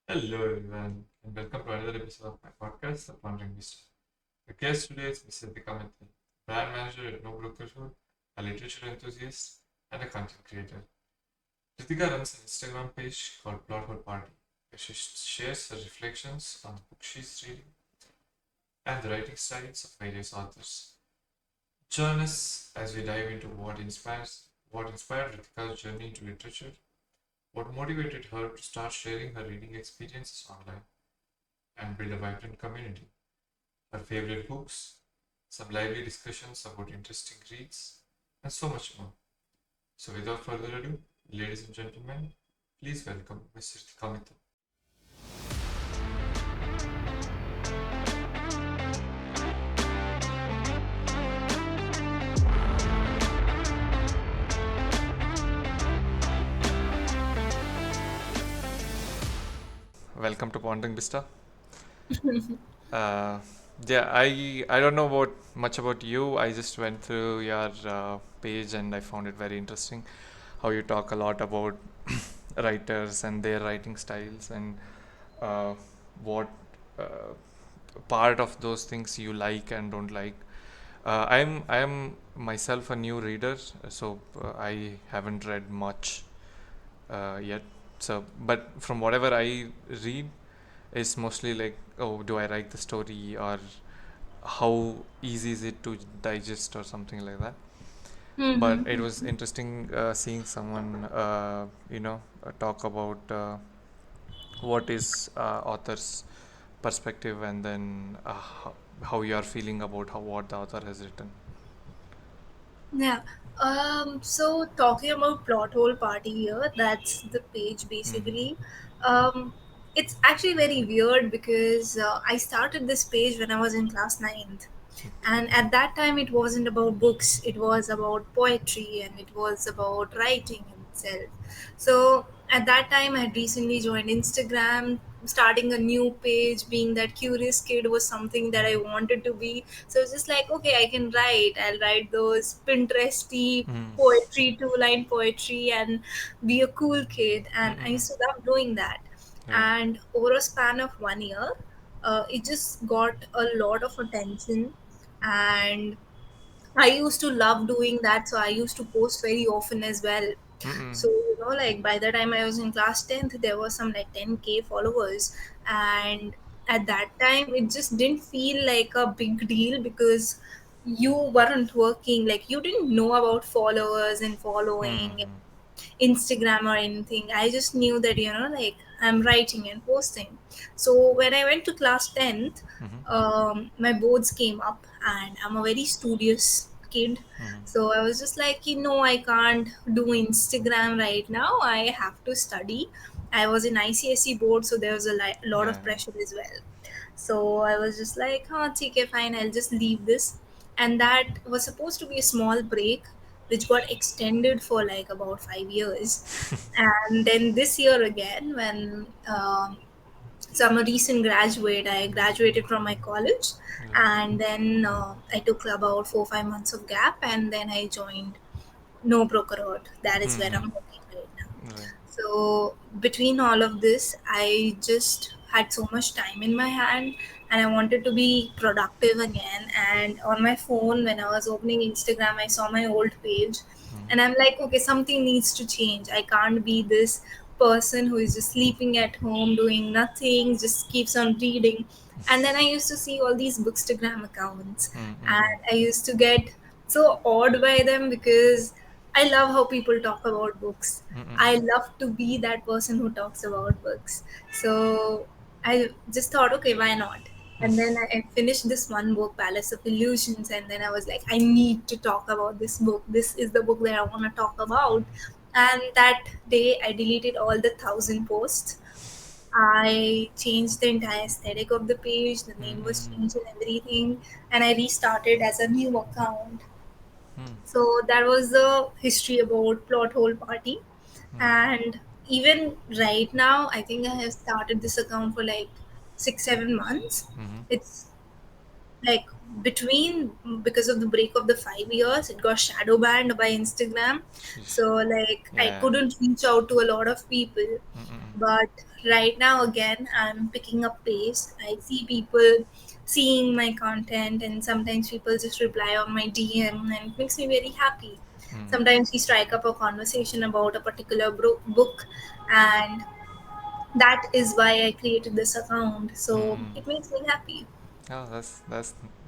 Hello, everyone, and welcome to another episode of my podcast, The Pondering Beast. The guest today is Mr. Dikamathy, brand manager at No Broker Show, a literature enthusiast, and a content creator. Ritika runs an Instagram page called Plot Hole Party, where she shares her reflections on the book she's reading and the writing styles of various authors. Join us as we dive into what inspired Ritika's journey into literature, what motivated her to start sharing her reading experiences online, and build a vibrant community. Her favorite books, some lively discussions about interesting reads, and so much more. So, without further ado, ladies and gentlemen, please welcome Ms. Ritika Mittal. Welcome to Pondering Vista. Uh, yeah, I don't know about much about you. I just went through your page and I found it very interesting how you talk a lot about writers and their writing styles and uh, what uh, part of those things you like and don't like. I am myself a new reader, so I haven't read much yet. So, but from whatever I read, it's mostly like, oh, do I like the story or how easy is it to digest or something like that. But it Mm-hmm. was interesting seeing someone, talk about what is author's perspective and then how you are feeling about how what the author has written. Yeah. So talking about plot hole party here, that's the page Mm-hmm. basically. Um, it's actually very weird because I started this page when I was in class ninth, and at that time it wasn't about books. It was about poetry and it was about writing itself. So at that time I had recently joined Instagram. Starting a new page, being that curious kid was something that I wanted to be. So it's just like, okay, I can write. I'll write those Pinteresty Mm. poetry, two-line poetry, and be a cool kid. And I Mm-mm. used to love doing that. Right. And over a span of 1 year, it just got a lot of attention. And I used to love doing that, so I used to post very often as well. Mm-mm. So, like by the time I was in class 10th, there was some like 10K followers. And at that time, it just didn't feel like a big deal because you weren't working, like, you didn't know about followers and following Mm-hmm. Instagram or anything. I just knew that, like, I'm writing and posting. So when I went to class 10th, Mm-hmm. my boards came up, and I'm a very studious kid. Mm-hmm. So I was just like, I can't do Instagram right now. I have to study. I was in ICSE board, so there was a lot Yeah. of pressure as well. So I was just like, oh, okay, fine, I'll just leave this. And that was supposed to be a small break, which got extended for like about 5 years. And then this year again, when so I'm a recent graduate. I graduated from my college, Right. and then I took about 4 5 months of gap, and then I joined No Broker Road. That is where Mm-hmm. I'm working right now. Right. So between all of this, I just had so much time in my hand, and I wanted to be productive again. And on my phone, when I was opening Instagram, I saw my old page, and I'm like, okay, something needs to change. I can't be this person who is just sleeping at home, doing nothing, just keeps on reading. And then I used to see all these Bookstagram accounts, Mm-mm. and I used to get so awed by them because I love how people talk about books. Mm-mm. I love to be that person who talks about books. So I just thought, okay, why not? And then I finished this one book, Palace of Illusions, and then I was like, I need to talk about this book. This is the book that I want to talk about. And that day, I deleted all the 1,000 posts. I changed the entire aesthetic of the page, the name was Mm-mm. changed and everything, and I restarted as a new account. Mm. So that was the history about Plot Hole Party. Mm. And even right now, I think I have started this account for like 6 7 months. Mm-hmm. It's like between, because of the break of the 5 years, it got shadow banned by Instagram. So like I Yeah. couldn't reach out to a lot of people. Mm-mm. But right now again I'm picking up pace. I see people seeing my content, and sometimes people just reply on my DM, and it makes me very happy. Mm. Sometimes we strike up a conversation about a particular book, and that is why I created this account. So Mm-mm. it makes me happy. Oh,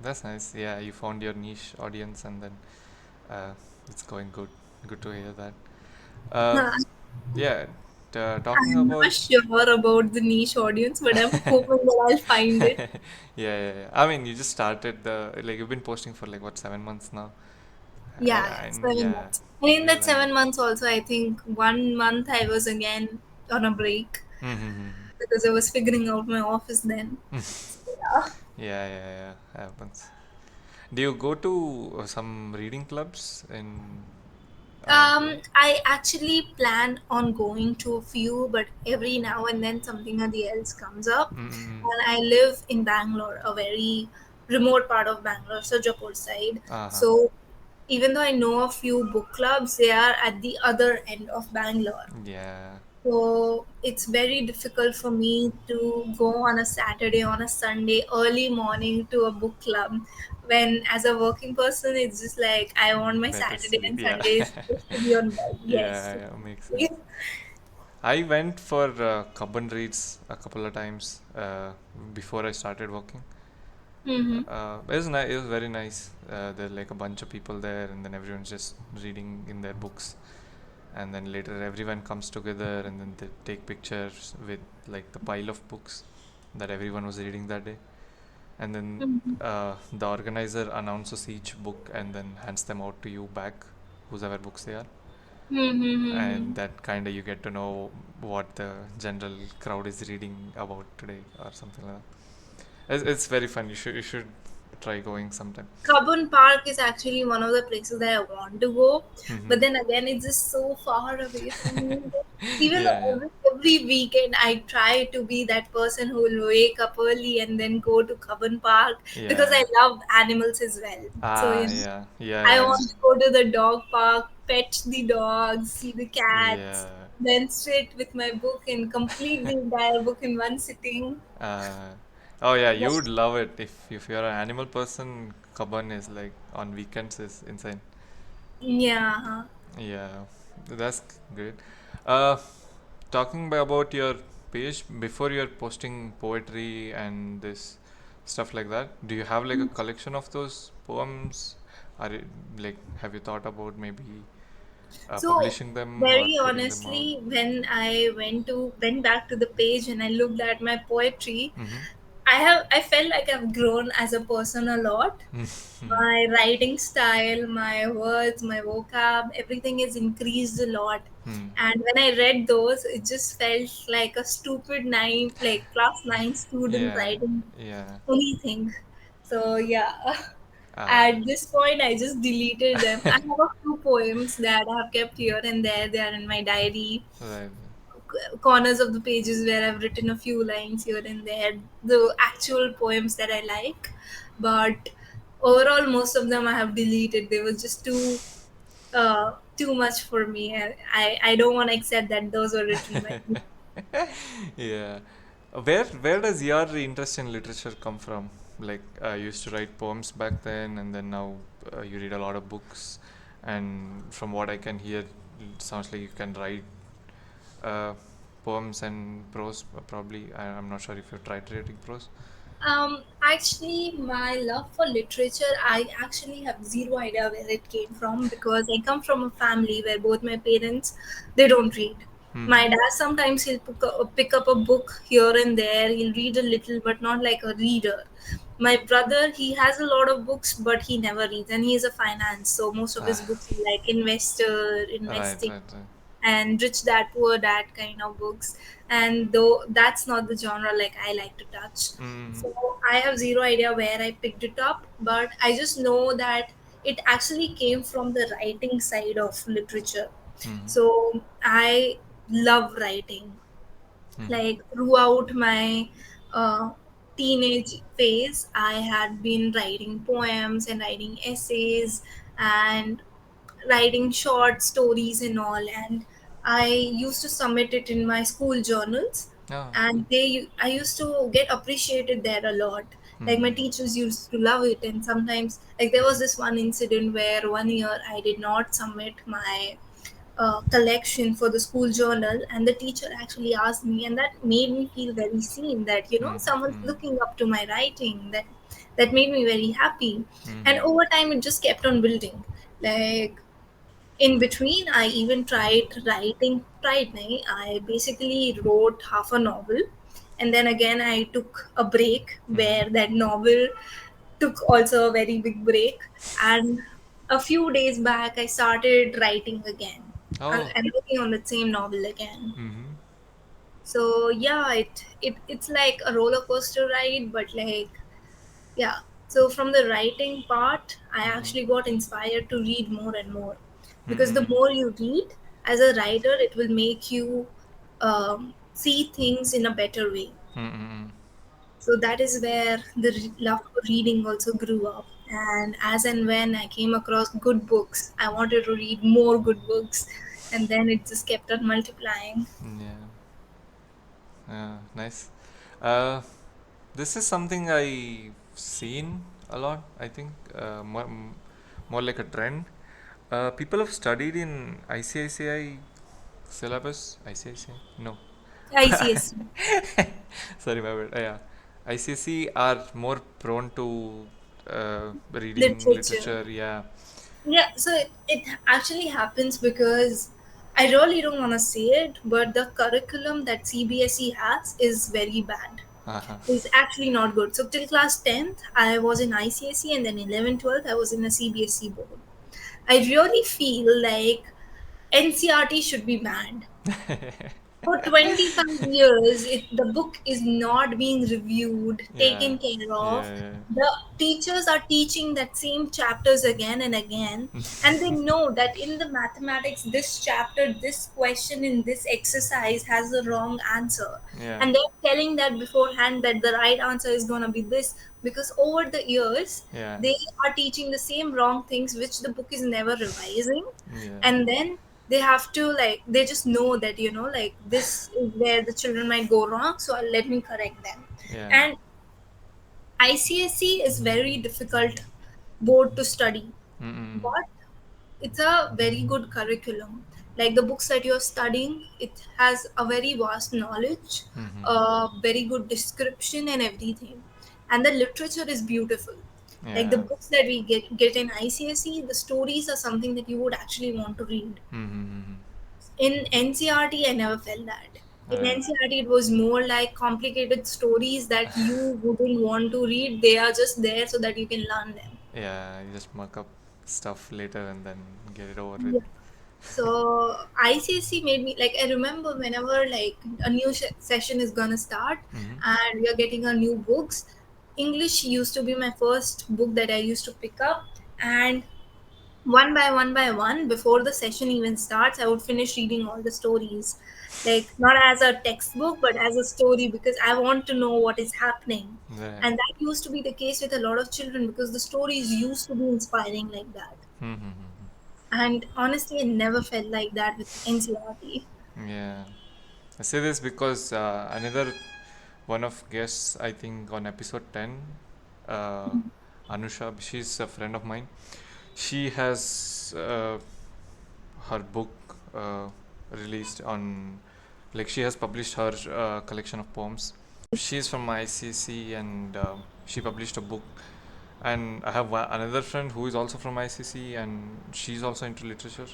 that's nice. Yeah, you found your niche audience, and then uh, it's going good. Good to hear that. Uh, Huh. yeah, talking I'm not about sure about the niche audience, but I'm hoping that I'll find it. yeah. I mean, you just started you've been posting for like what 7 months now, Yeah, yeah, and 7 months. And in that like 7 months, also, I think 1 month I was again on a break mm-hmm. because I was figuring out my office then. Yeah. Yeah, happens. Do you go to some reading clubs in Goa? I actually plan on going to a few, but every now and then something or the else comes up. Mm-mm. And I live in Bangalore, a very remote part of Bangalore, so Jaipur side. Uh-huh. So even though I know a few book clubs, they are at the other end of Bangalore. Yeah. So it's very difficult for me to go on a Saturday, on a Sunday, early morning to a book club. When, as a working person, it's just like I want my Better Saturday sleep. and Yeah. Sundays just to be on bed. Yes. Yeah, makes sense. I went for Carbon reads a couple of times before I started working. Mm-hmm. It was nice. It was very nice. There are like a bunch of people there, and then everyone's just reading in their books. And then later, everyone comes together, and then they take pictures with like the pile of books that everyone was reading that day. And then Mm-hmm. the organizer announces each book and then hands them out to you back, whosever books they are. Mm-hmm. And that kind of you get to know what the general crowd is reading about today or something like that. It's very fun. You should try going sometime. Carbon Park is actually one of the places that I want to go, Hmm. but then again, it's just so far away from me. Even though Yeah, every weekend I try to be that person who will wake up early and then go to Carbon Park because yeah. I love animals as well. So, I Yeah. want to go to the dog park, pet the dogs, see the cats, Yeah. then sit with my book and complete the entire book in one sitting. Uh, oh yeah, you would love it if you're an animal person. Kaban is like on weekends is insane. Yeah. Yeah, that's great. Uh, talking about your page before you're posting poetry and this stuff like that, do you have like a collection of those poems? Are you, like have you thought about maybe So publishing them or very putting them out? honestly, when I went back to the page and I looked at my poetry, Mm-hmm. I felt like I've grown as a person a lot. My writing style, my words, my vocab, everything is increased a lot. Hmm. And when I read those, it just felt like a stupid nine, like class 9 student Yeah, writing yeah. anything. So yeah, Uh, at this point, I just deleted them. I have a few poems that I have kept here and there. They are in my diary, right. corners of the pages where I've written a few lines here and there, the actual poems that I like. But overall, most of them I have deleted. They were just too much for me. I don't want to accept that those were written by me. Yeah. Where does your interest in literature come from? Like, you used to write poems back then, and then now you read a lot of books. And from what I can hear, it sounds like you can write uh, poems and prose. Probably, I'm not sure if you've tried writing prose. Actually, my love for literature, I actually have zero idea where it came from because I come from a family where both my parents, they don't read. My Hmm. dad sometimes he'll pick up a book here and there. He'll read a little, but not like a reader. My brother, he has a lot of books, but he never reads, and he is a finance. So most of his Ah, books are like investor, right, investing, right, right. and rich dad poor dad kind of books. And though that's not the genre like I like to touch, Hmm. so I have zero idea where I picked it up, but I just know that it actually came from the writing side of literature. Hmm. So I love writing. Hmm. Like throughout my uh, teenage phase, I had been writing poems and writing essays and writing short stories and all. And I used to submit it in my school journals, Oh, cool. and I used to get appreciated there a lot. Like my Hmm. teachers used to love it, and sometimes, like, there was this one incident where one year I did not submit my collection for the school journal, and the teacher actually asked me, and that made me feel very seen, that Hmm. someone's Hmm. looking up to my writing. That made me very happy. And Hmm. over time it just kept on building. Like, in between, I even tried writing tried nahi, I basically wrote half a novel, and then again I took a break Hmm. where that novel took also a very big break. And a few days back I started writing again, Oh. and working on the same novel again. Hmm. So yeah, it's like a roller coaster ride, but like, yeah. So from the writing part, I Hmm. actually got inspired to read more and more, because the Hmm. more you read as a writer, it will make you see things in a better way. Hmm. So that is where the love for reading also grew up. And as and when I came across good books, I wanted to read more good books, and then it just kept on multiplying. Yeah. Nice. Uh, this is something I've seen a lot. I think more like a trend. People have studied in ICICI syllabus. ICICI? No. ICSE Sorry, my bad. Yeah. ICSE are more prone to reading literature. literature. Yeah. Yeah, so it actually happens because I really don't want to say it, but the curriculum that CBSE has is very bad. Uh-huh. It's actually not good. So till class 10th, I was in ICSE, and then 11th, 12th, I was in a CBSE board. I really feel like NCRT should be banned. For 25 years, if the book is not being reviewed, Yeah. taken care of, Yeah. the teachers are teaching that same chapters again and again, and they know that in the mathematics, this chapter, this question in this exercise has the wrong answer. Yeah. And they're telling that beforehand that the right answer is going to be this, because over the years, Yeah. they are teaching the same wrong things which the book is never revising. Yeah. And then they have to, like, they just know that, like, this is where the children might go wrong, so let me correct them. Yeah. And ICSE is very difficult board to study, Mm-mm. but it's a very good curriculum. Like, the books that you're studying, it has a very vast knowledge, Mm-hmm. a very good description and everything. And the literature is beautiful. Like, the Yeah. books that we get in ICSE, the stories are something that you would actually want to read. Mm-hmm. In NCRT, I never felt that. In Right. NCRT, it was more like complicated stories that you wouldn't want to read. They are just there so that you can learn them. Yeah, you just mark up stuff later and then get it over with. Yeah. So ICSE made me, like, I remember whenever, like, a new session is gonna start Mm-hmm. and we are getting a new books. English used to be my first book that I used to pick up, and one by one, before the session even starts, I would finish reading all the stories, like, not as a textbook but as a story, because I want to know what is happening. Right. And that used to be the case with a lot of children, because the stories used to be inspiring like that. Mm-hmm. And honestly, I never felt like that with NCRT. Yeah. I say this because another one of guests, I think on episode 10, uh, Anusha, she's a friend of mine. She has her book released on, like, she has published her collection of poems. She's from ICC and she published a book. And I have another friend who is also from ICC and she's also into literature.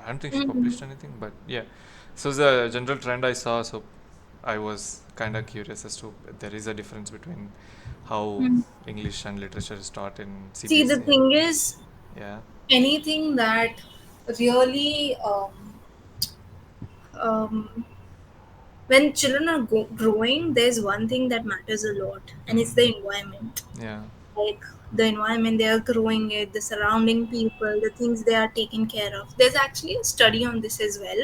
I don't think she Mhm. published anything, but yeah. So the general trend I saw, so I was kind of curious as to there is a difference between how Mhm. English and literature is taught in See, the CBSE. thing is, Yeah. anything that really, um, when children are growing, there's one thing that matters a lot, and it's Mm-hmm. the environment. Yeah. Like, the environment they are growing it, the surrounding people, the things they are taking care of. There's actually a study on this as well,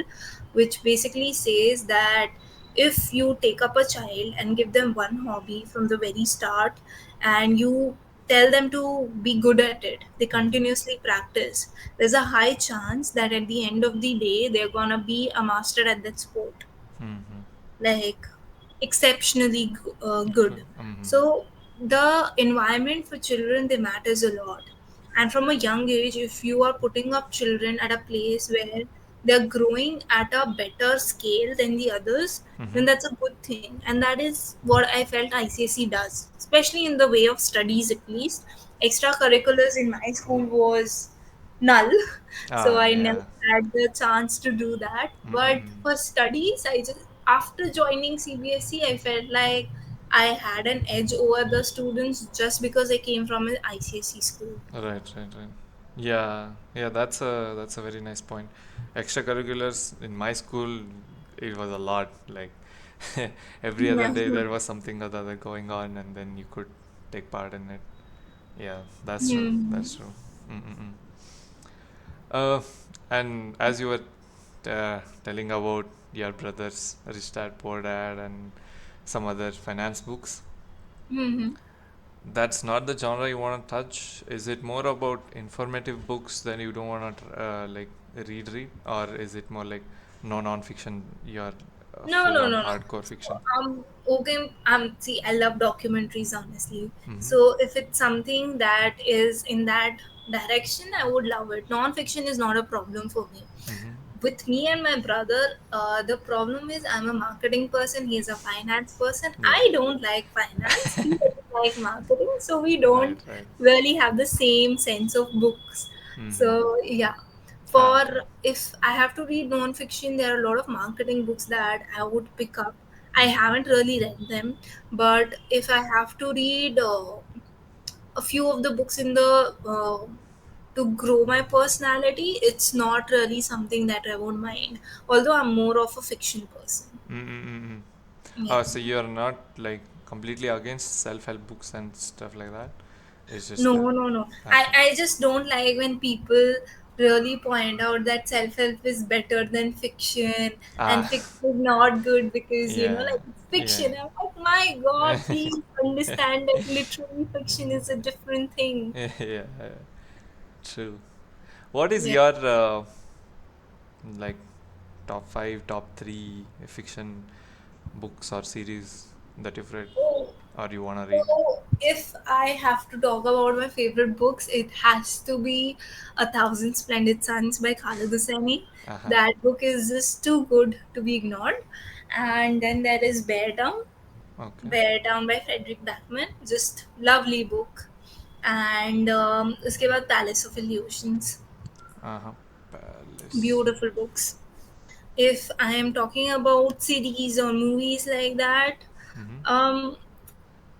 which basically says that if you take up a child and give them one hobby from the very start, and you tell them to be good at it, they continuously practice, there's a high chance that at the end of the day they're gonna be a master at that sport, Mm-hmm. like exceptionally good. Good. Mm-hmm. So the environment for children, they matters a lot. And from a young age, if you are putting up children at a place where they're growing at a better scale than the others, Mm-hmm. then that's a good thing. And that is what I felt ICSE does, especially in the way of studies. At least extracurriculars in my school was null. So Ah, I never yeah. had the chance to do that. But Mm-mm. for studies, I just, after joining CBSE, I felt like I had an edge over the students just because I came from an ICSE school. Right, right, right. Yeah, yeah, that's a very nice point. Extracurriculars in my school, it was a lot. Like every other Yeah. day there was something or the other going on, and then you could take part in it. Yeah, that's true. Hmm. That's true. Mm-mm-mm. Uh, and as you were telling about your brother's Rich Dad Poor Dad and some other finance books, Hmm. that's not the genre you want to touch. Is it more about informative books that you don't want to like read, or is it more like no non-fiction? You're No, full no, on no, no. hardcore fiction. Okay. See, I love documentaries, honestly. Mm-hmm. So if it's something that is in that direction, I would love it. Non-fiction is not a problem for me. Mm-hmm. With me and my brother, the problem is I'm a marketing person, he's a finance person. Yeah. I don't like finance, he doesn't like marketing, so we Right. don't Right. really have the same sense of books. So Mm-hmm. yeah, Ah, for, okay. if I have to read non-fiction, there are a lot of marketing books that I would pick up. I Mm-hmm. haven't really read them, but if I have to read a few of the books in the to grow my personality, it's not really something that I won't mind. Although I'm more of a fiction person. Mm-mm-mm. Yeah. Oh, so you're not like completely against self-help books and stuff like that. It's just No, that. no, no. I, Okay. I just don't like when people really point out that self help is better than fiction, Ah, and fiction is not good because, yeah, like, it's yeah. fiction. I'm like, my God, please understand that literally fiction is a different thing. Yeah, yeah, true. What is Yeah. your like top five, top three fiction books or series that you've read Oh, or you wanna read? so if I have to talk about my favorite books, it has to be A Thousand Splendid Suns by Khaled Hosseini. Uh-huh. That book is just too good to be ignored. And then there is Okay. Bear Town by Frederick Backman. Just lovely book. And उसके बाद Palace of Illusions. Uh-huh. Palace. Beautiful books. If I am talking about series or movies like that, Mm-hmm. um,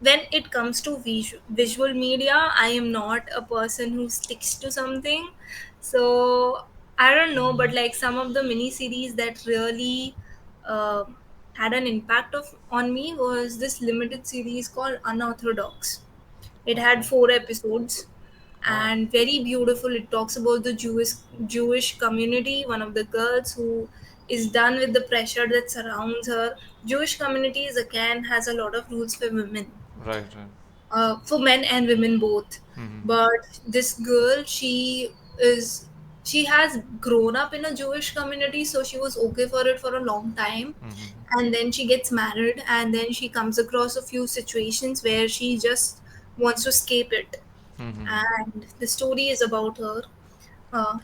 when it comes to visual media, I am not a person who sticks to something. So I don't know, but like some of the mini series that really uh, had an impact on me was this limited series called Unorthodox. It had Okay. 4 episodes Oh, and very beautiful. It talks about the Jewish community, one of the girls who is done with the pressure that surrounds her. Jewish communities again has a lot of rules for women, right, right. for men and women both. Mm-hmm. But this girl, is she has grown up in a Jewish community, so she was okay for it for a long time. Mm-hmm. And then she gets married, and then she comes across a few situations where she just wants to escape it. Mm-hmm. And the story is about her.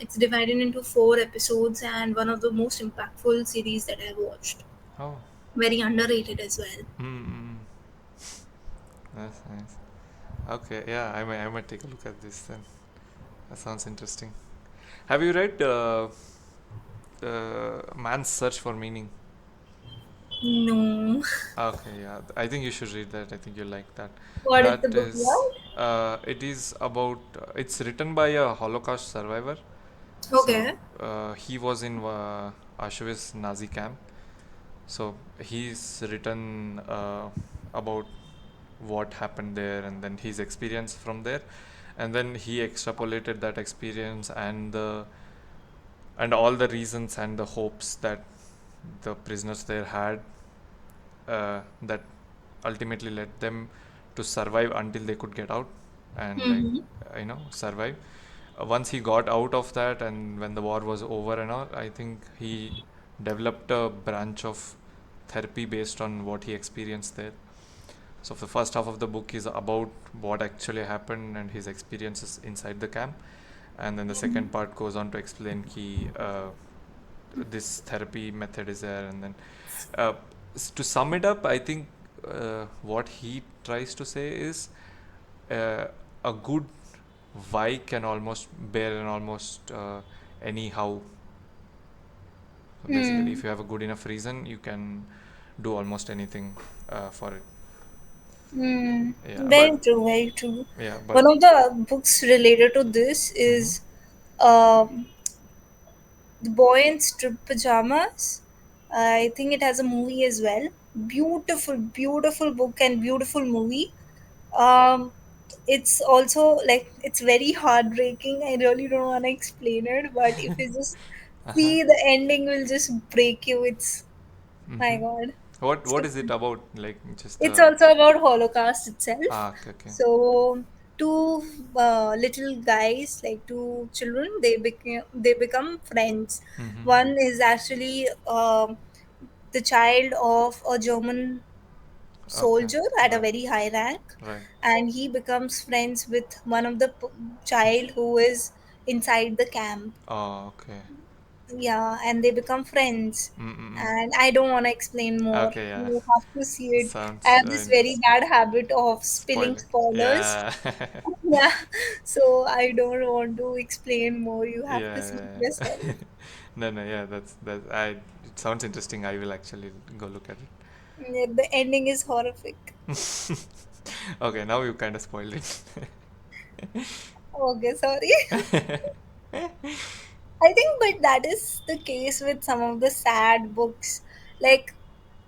It's divided into 4 episodes, and one of the most impactful series that I've watched. Oh. Very underrated as well. Mm-hmm. That's nice. Okay, yeah, I might take a look at this then. That sounds interesting. Have you read Man's Search for Meaning? No. Okay, yeah, I think you should read that. I think you'll like that. What is the That book is, about? it is about, it's written by a Holocaust survivor. So Okay. he was in Auschwitz Nazi camp. So he's written about what happened there and then his experience from there, and then he extrapolated that experience and all the reasons and the hopes that the prisoners there had that ultimately led them to survive until they could get out and Mm-hmm. survive. Once he got out of that and when the war was over and all, I think he developed a branch of therapy based on what he experienced there. So the first half of the book is about what actually happened and his experiences inside the camp, and then the second part goes on to explain this therapy method is there, and then uh, to sum it up, I think what he tries to say is uh, a good why can almost bear an almost anyhow. So basically, if Mm. you have a good enough reason, you can do almost anything for it. Mm. Yeah, but Very true, very true. yeah, but One of the books related to this mm-hmm, is um, The Boy in Striped Pajamas. I think it has a movie as well. Beautiful, beautiful book and beautiful movie. Um, it's also like it's very heartbreaking. I really don't want to explain it, but if you just uh-huh, see the ending, will just break you. It's my mm-hmm. God. What So is it about? Like just it's also about Holocaust itself. okay, okay. So two little guys, like two children, they become friends. Mm-hmm. One is actually the child of a German Okay, soldier at a right, very high rank, right. and he becomes friends with one of the child who is inside the camp. Oh, okay. Yeah, and they become friends. Mm-mm. And I don't want to explain more. Okay, yeah. You have to see it. I Sounds have this very interesting. bad habit of spilling Spoiling. spoilers. Yeah. Yeah, so I don't want to explain more. You have to see it Yeah, yeah. yourself. No, no, yeah, that's I it sounds interesting. I will actually go look at Yeah, the ending is horrific. it. Okay, now you kind of spoiled it. Okay, sorry. I think, but that is the case with some of the sad books. Like,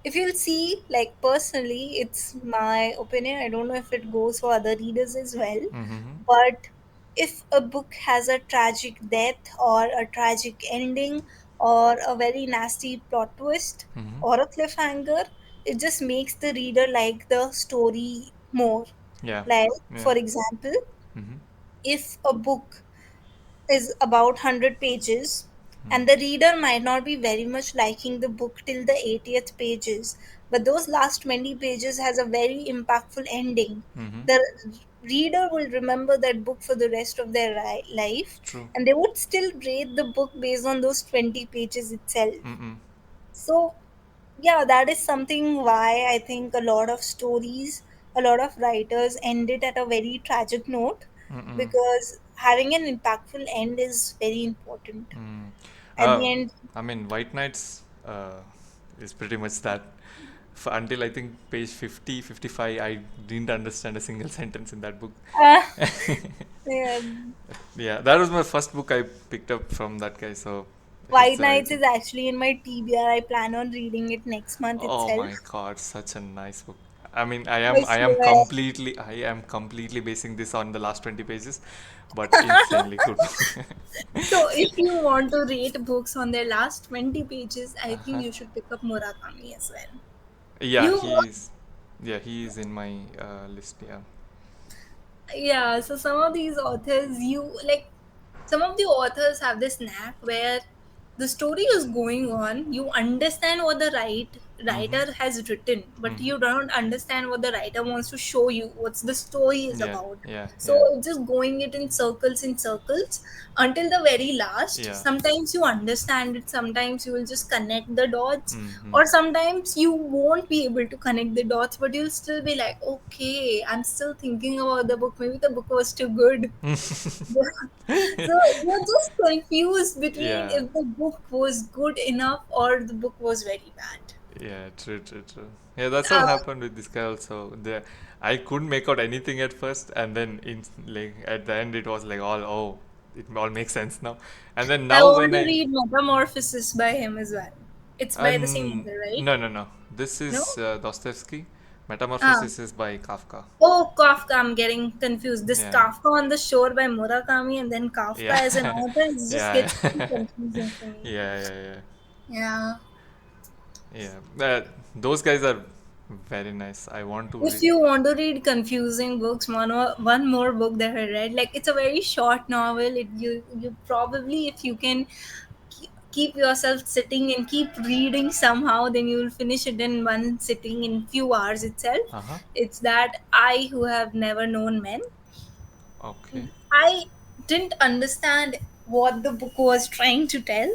if you'll see, like, personally, it's my opinion. I don't know if it goes for other readers as well. Mm-hmm. But if a book has a tragic death or a tragic ending or a very nasty plot twist Mm-hmm. or a cliffhanger, it just makes the reader like the story more. Yeah. Like, Yeah. for example, Mm-hmm. if a book is about 100 pages Mm. and the reader might not be very much liking the book till the 80th pages, but those last 20 pages has a very impactful ending. Mm-hmm. The reader will remember that book for the rest of their life, True. and they would still rate the book based on those 20 pages itself. Mm-mm. So yeah, that is something why I think a lot of stories, a lot of writers end it at a very tragic note, Mm-mm. because having an impactful end is very important. Mm. At Uh, the end, I mean, White Knights is pretty much that. Until I think page 50, 55, I didn't understand a single sentence in that book. uh, yeah, Yeah, that was my first book I picked up from that guy. So White his Knights writing. is actually in my TBR. I plan on reading it next month Oh itself. my God, such a nice book. I mean, I swear. I am completely basing this on the last 20 pages, but insanely good. So, if you want to rate books on their last 20 pages, I think Uh-huh. you should pick up Murakami as well. Yeah, You he is in my list. Yeah. Yeah, so some of these authors, some of the authors have this knack where the story is going on, you understand what the Mm-hmm. writer has written, but Mm-hmm. you don't understand what the writer wants to show you, what's the story is Yeah, about. yeah, So yeah, it's just going it in circles until the very last. yeah. Sometimes you understand it, sometimes you will just connect the dots, Mm-hmm. or sometimes you won't be able to connect the dots, but you'll still be like, okay, I'm still thinking about the book, maybe the book was too good. So you're just confused between Yeah, if the book was good enough or the book was very bad. yeah, true, true, true. Yeah, that's what uh, happened with this guy also. I couldn't make out anything at first, and then like at the end, it was like it all makes sense now. And then I now want when to I, read Metamorphosis by him as well. It's by the same author, right? no, no, no, this No. is Dostoevsky. Ah. Metamorphosis is by Kafka. Oh, Kafka. I'm getting confused. This Yeah, Kafka on the Shore by Murakami and then Kafka yeah, as an author, it just yeah, gets too confusing for me. yeah, yeah, yeah. Yeah. Yeah, those guys are. Very nice. I want to If read. you want to read confusing books, one more book that I read, like it's a very short novel. You probably, if you can keep yourself sitting and keep reading somehow, then you will finish it in one sitting in few hours itself. Uh-huh. It's that I Who Have Never Known Men. Okay. I didn't understand what the book was trying to tell.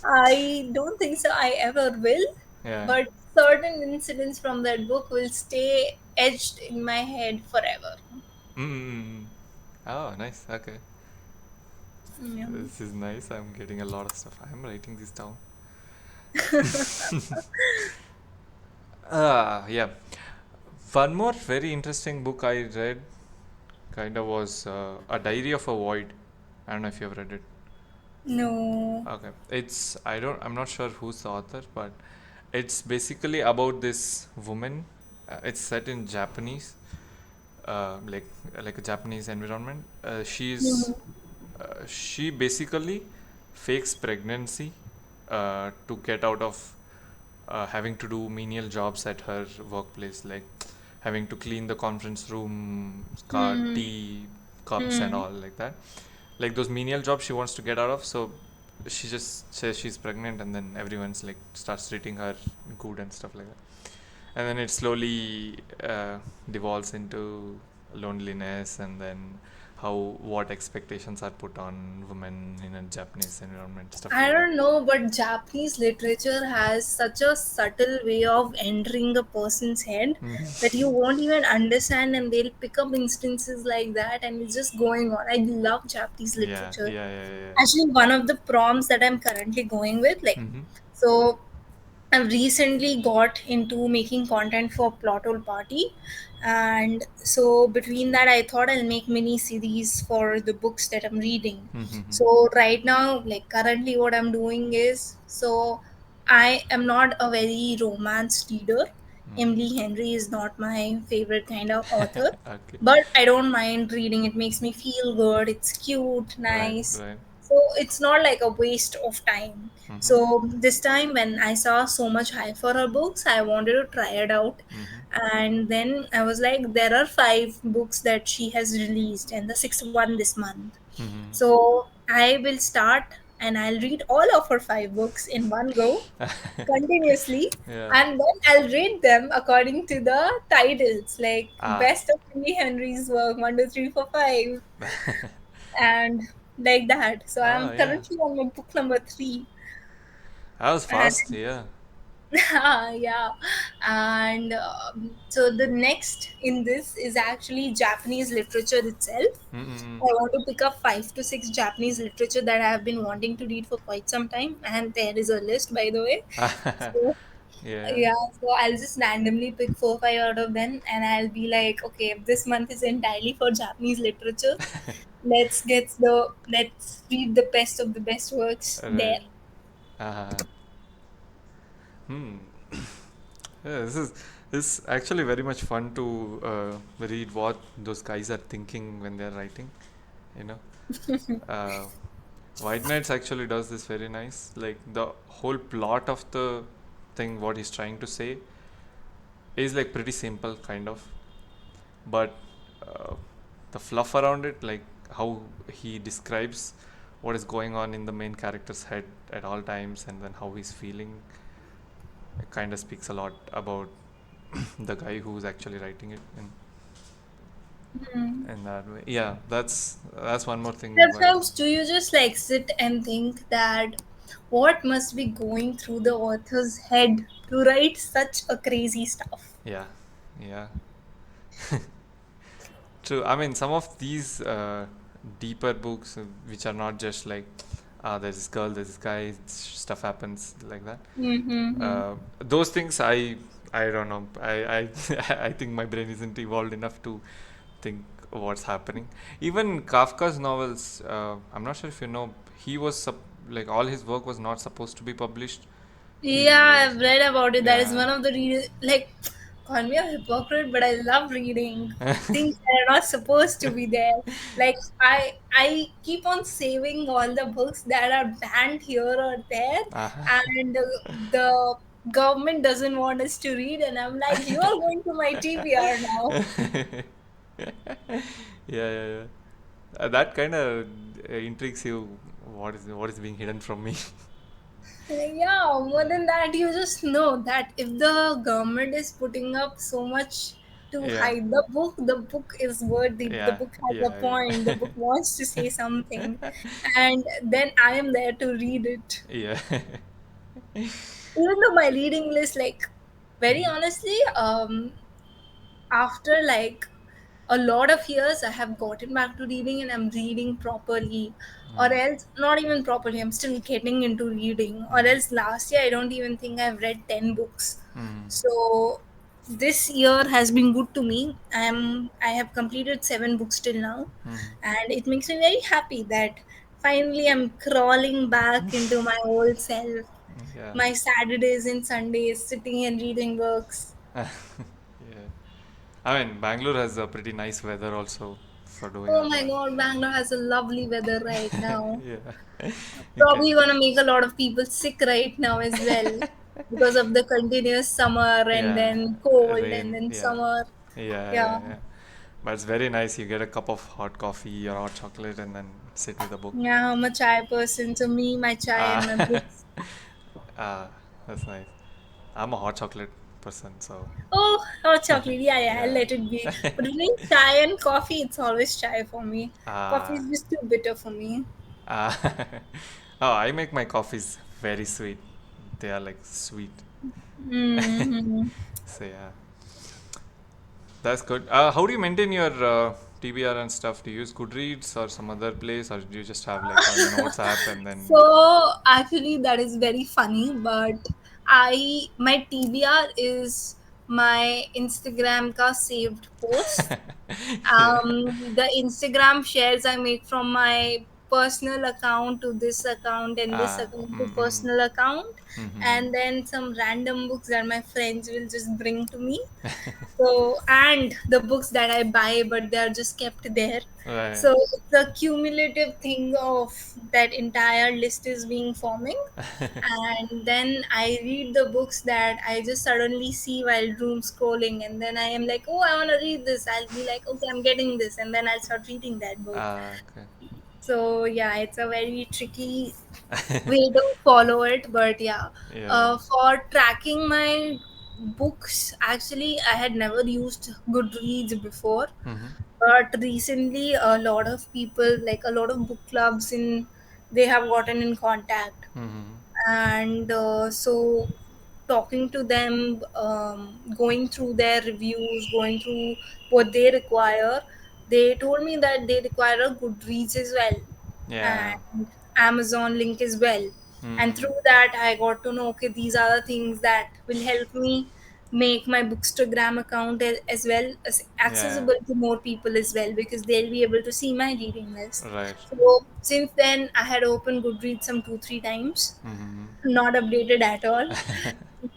I don't think so I ever will, Yeah. but certain incidents from that book will stay etched in my head forever. Mm. Oh, nice. Okay. Yeah. This is nice. I'm getting a lot of stuff. I'm writing this down. Yeah. One more very interesting book I read kind of was A Diary of a Void. I don't know if you've read it. No. Okay. I'm not sure who's the author, but it's basically about this woman. It's set in Japanese, uh, like like a Japanese environment. She basically fakes pregnancy to get out of having to do menial jobs at her workplace, like having to clean the conference room, Hmm. tea cups, and Hmm. all like that. Like those menial jobs she wants to get out of. So she just says she's pregnant, and then everyone's like starts treating her good and stuff like that. And then it slowly devolves into loneliness, and then how what expectations are put on women in a Japanese environment, stuff I like that. don't know, but Japanese literature has such a subtle way of entering a person's head that you won't even understand, and they'll pick up instances like that, and it's just going on. I love Japanese Yeah, literature. yeah, yeah, yeah. Actually, one of the prompts that I'm currently going with, like, Mm-hmm. so I've recently got into making content for Plothole Party, and so between that, I thought I'll make mini series for the books that I'm reading. Mm-hmm. So right now, like currently, what I'm doing is, so I am not a very romance reader. Emily Henry is not my favorite kind of author, Okay. but I don't mind reading. It makes me feel good. It's cute, Right, nice. right. So it's not like a waste of time. Mm-hmm. So this time when I saw so much hype for her books, I wanted to try it out. Mm-hmm. And then I was like, there are five books that she has released, and the sixth one this month. Mm-hmm. So I will start and I'll read all of her five books in one go continuously, Yeah. and then I'll rate them according to the titles, like Ah. best of Emily Henry's work, 1, 2, 3, 4, 5, and like that. So Oh I'm yeah. currently on my book number 3. That was And fast. Yeah. yeah, and so the next in this is actually Japanese literature itself. Mm-mm. I want to pick up 5 to 6 Japanese literature that I have been wanting to read for quite some time, and there is a list, by the way. So Yeah. yeah, so I'll just randomly pick 4, 5 out of them, and I'll be like, okay, this month is entirely for Japanese literature. Let's read the best of the best works Right. there. Uh-huh. Hmm. Yeah, this is actually very much fun to read what those guys are thinking when they're writing. You know, uh, White Knights actually does this very nice. Like the whole plot of the thing, what he's trying to say, is like pretty simple, kind of, but uh, the fluff around it, like how he describes what is going on in the main character's head at all times, and then how he's feeling, it kind of speaks a lot about the guy who's actually writing it in that way. Yeah, that's one more thing. Sometimes, do you just like sit and think that what must be going through the author's head to write such a crazy stuff? Yeah, yeah, true. I mean, some of these deeper books, which are not just like, there's this girl, there's this guy, stuff happens like that. Mm-hmm. Those things, I don't know. I I think my brain isn't evolved enough to think what's happening. Even Kafka's novels, I'm not sure if you know, he was like all his work was not supposed to be published. He Yeah, was, I've read about it. That is yeah. one of the like, call me a hypocrite, but I love reading things that are not supposed to be there. Like I keep on saving all the books that are banned here or there, Uh-huh. and the government doesn't want us to read, and I'm like, you are going to my TBR now. Yeah, yeah, yeah. That kind of intrigues you. What is being hidden from me? Yeah, more than that, you just know that if the government is putting up so much to Yeah, hide the book is worthy, the yeah, book has a yeah, point, the book wants to say something, and then I am there to read it. yeah. Even though my reading list, like, very honestly, after like a lot of years, I have gotten back to reading and I'm reading properly, or Mm, else not even properly, I'm still getting into reading, or mm, else last year I don't even think I've read 10 books. mm, So this year has been good to me. I have completed 7 books till now, mm. and it makes me very happy that finally I'm crawling back into my old self, Yeah. my Saturdays and Sundays sitting and reading books. Yeah. I mean, Bangalore has a pretty nice weather also for doing Oh that. my god, Bangalore has a lovely weather right now. Yeah. You can. Probably gonna make a lot of people sick right now as well because of the continuous summer and Yeah. then cold and Rain. then Yeah. summer. Yeah, Yeah. yeah, yeah. But it's very nice. You get a cup of hot coffee or hot chocolate and then sit with a book. Yeah, I'm a chai person, so me, my chai Ah, and my books. ah, that's nice. I'm a hot chocolate person, so Oh, hot chocolate. Yeah, yeah, I'll yeah. let it be. But between chai and coffee, it's always chai for me. Coffee Ah, is just too bitter for me. ah. Oh, I make my coffees very sweet. They are like sweet. Mm-hmm. So yeah, that's good. How do you maintain your TBR and stuff? Do you use Goodreads or some other place, or do you just have like a notes app and then? So actually, that is very funny. But my TBR is my Instagram ka saved post. Yeah. The Instagram shares I make from my personal account to this account and this Ah, account to mm, mm, personal account, mm, and then some random books that my friends will just bring to me. So, and the books that I buy, but they are just kept there. right. So it's a cumulative thing of that entire list is being forming. And then I read the books that I just suddenly see while doom scrolling, and then I am like, oh, I want to read this. I'll be like, okay, I'm getting this, and then I'll start reading that book. Ah, okay. So yeah, it's a very tricky way to follow it, but yeah, Yeah. for tracking my books, actually I had never used Goodreads before, Mm-hmm. but recently a lot of people, like a lot of book clubs in, they have gotten in contact, Mm-hmm. and so talking to them, going through their reviews, going through what they require, they told me that they require a Goodreads as well, Yeah. and Amazon link as well. And Mm-hmm. through that, I got to know, okay, these are the things that will help me make my Bookstagram account as well as Yeah. accessible to more people as well, because they'll be able to see my reading list. Right. So since then, I had opened Goodreads some 2-3 times, Mm-hmm. not updated at all,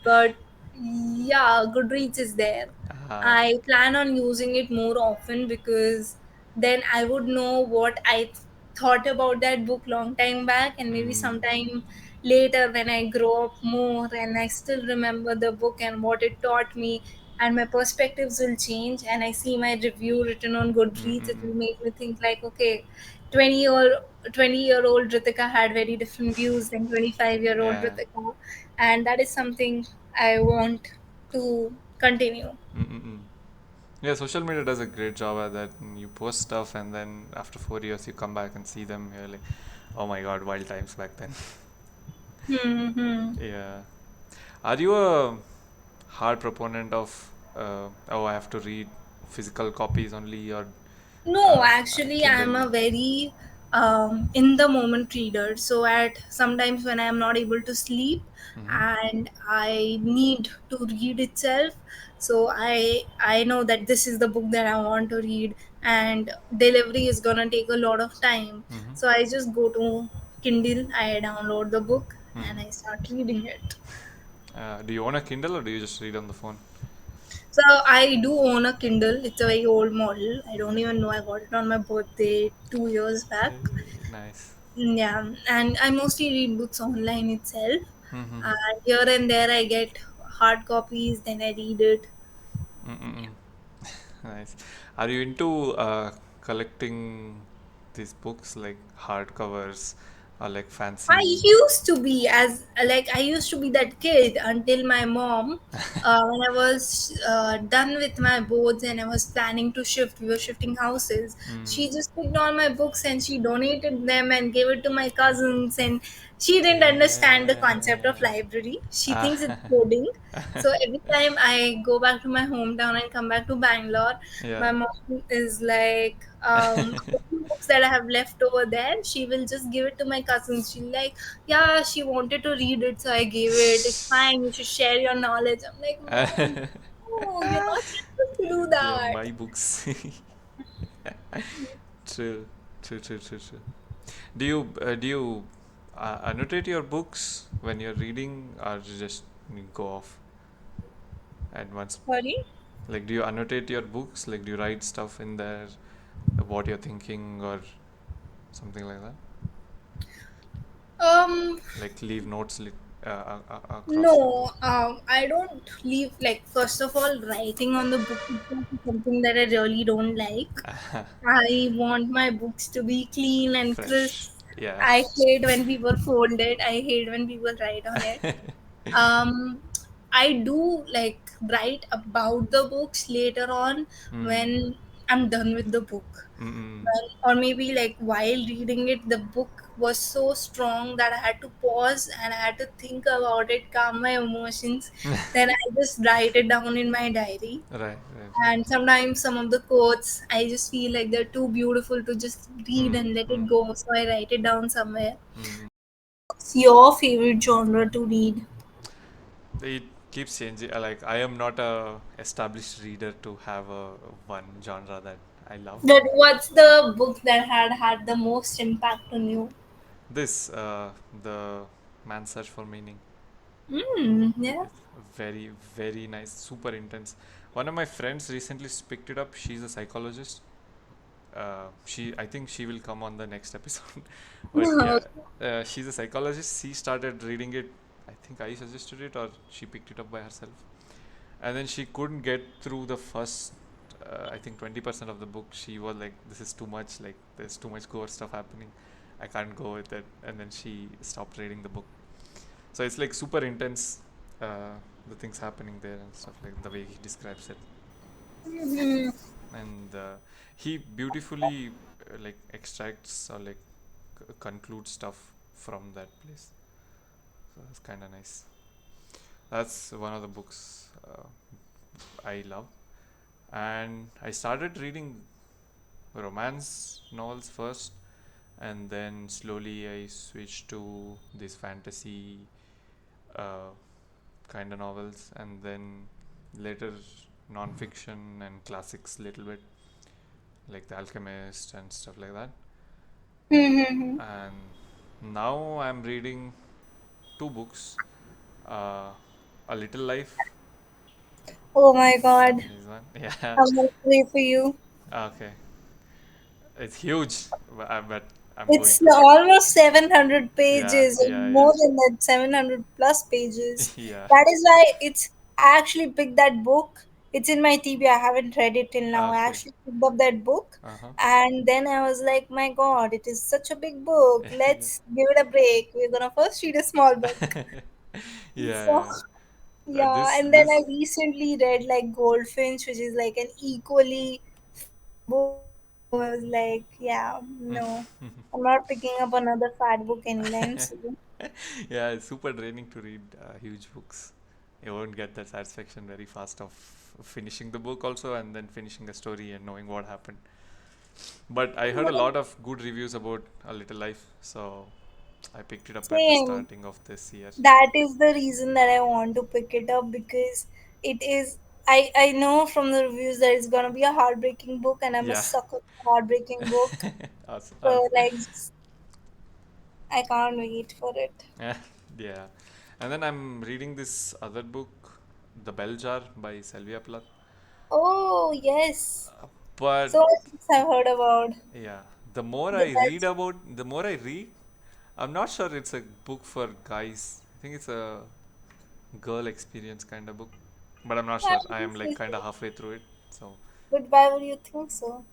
but yeah, Goodreads is there. Ah. I plan on using it more often because then I would know what I thought about that book long time back, and maybe Mm. sometime later when I grow up more and I still remember the book and what it taught me, and my perspectives will change, and I see my review written on Goodreads, it Mm-mm. will make me think like, okay, 20-year-old Ritika had very different views than 25-year-old Yeah. Ritika, and that is something I want to continue. Mm-mm. Yeah, social media does a great job at that. You post stuff, and then after 4 years, you come back and see them. You're like, oh my god, wild times back then. Hmm. Yeah. Are you a hard proponent of, oh, I have to read physical copies only, or No, actually, I'm Kindle? a very in the moment reader. So at sometimes when I'm not able to sleep Mm-hmm. and I need to read itself, so I know that this is the book that I want to read, and delivery is gonna take a lot of time. Mm-hmm. So I just go to Kindle, I download the book, Mm-hmm. and I start reading it. Do you own a Kindle or do you just read on the phone? So I do own a Kindle. It's a very old model. I don't even know. I got it on my birthday 2 years back. Nice. Yeah, and I mostly read books online itself. Mm-hmm. and here and there I get hard copies, then I read it. Mm-mm. Nice. Are you into collecting these books like hardcovers or like I fancy? used to be as like I used to be that kid until my mom, when I was done with my boards and I was planning to shift. We were shifting houses. Mm. She just picked all my books and she donated them and gave it to my cousins. And she didn't understand the concept of Yeah. library. She Ah. thinks it's coding. So every time I go back to my hometown and come back to Bangalore, Yeah. my mom is like, the few books that I have left over there, she will just give it to my cousins. She's like, yeah, she wanted to read it, so I gave it. It's fine. You should share your knowledge. I'm like, Mom, no, you're not supposed to do They are that. my books. True, true, true, true, true. Do you annotate your books when you're reading, or you just go off at once? Sorry. Like, do you annotate your books? Like, do you write stuff in there, what you're thinking, or something like that? Um, Like, leave notes across the book. no, I don't leave. Like, first of all, writing on the book itself is something that I really don't like. I want my books to be clean and Fresh. crisp. Yeah. I hate when people fold it. I hate when people write on it. Um, I do like write about the books later on Mm. when I'm done with the book. Mm-mm. Or maybe like while reading it, the book was so strong that I had to pause and I had to think about it, calm my emotions. Then I just write it down in my diary. Right, right. And sometimes some of the quotes, I just feel like they're too beautiful to just read Mm, and let mm, it go. So I write it down somewhere. mm. What's your favorite genre to read? It keeps changing. Like, I am not a established reader to have a one genre that I love. But what's the book that had the most impact on you? This, the Man's Search for Meaning. Yeah. It's very, very nice, super intense. One of my friends recently picked it up. She's a psychologist. I think she will come on the next episode. But yeah, she's a psychologist. She started reading it. I think I suggested it, or she picked it up by herself. And then she couldn't get through the first, I think 20% of the book. She was like, this is too much, like there's too much gore stuff happening, I can't go with it. And then she stopped reading the book. So it's like super intense, the things happening there and stuff, like the way he describes it. Mhm. And he beautifully like extracts or like concludes stuff from that place. So it's kind of nice. That's one of the books I love. And I started reading romance novels first, and then slowly I switched to these fantasy uh, kind of novels, and then later non-fiction and classics little bit, like The Alchemist and stuff like that. Mhm. And now I'm reading two books, uh, A Little Life Oh my god. is one. Yeah. I'm gonna pray for you. Okay. It's huge, but I'm going It's through it. almost 700 Yeah, pages, yeah, and yeah. more than that, 700 plus pages. Yeah. That is why I actually picked that book. It's in my TB. I haven't read it till now. I Okay. actually picked up that book, Uh-huh. and then I was like, my god, it is such a big book. Yeah. Let's give it a break. We're gonna first read a small book. Yeah, So, yeah. yeah, This and then I this recently read like Goldfinch, which is like an equally fat book. So I was like, yeah, no, I'm not picking up another fat book anytime soon. yeah, it's super draining to read huge books. You won't get that satisfaction very fast of finishing the book also, and then finishing a story and knowing what happened. But I heard a lot of good reviews about A Little Life, so I picked it up at the Same. starting of this year. That is the reason that I want to pick it up because it is. I know from the reviews that it's gonna be a heartbreaking book, and I'm a Yeah. sucker for heartbreaking book. Awesome. So Awesome. like, I can't wait for it. Yeah. Yeah. And then I'm reading this other book, The Bell Jar by Sylvia Plath. Oh yes, But so many things I've heard about yeah, the more the I read best. about, the more I read, I'm not sure it's a book for guys. think it's a girl experience kind of book, but I'm not Yeah, sure. I I can am like say kind of so. halfway through it, so But why would you think so?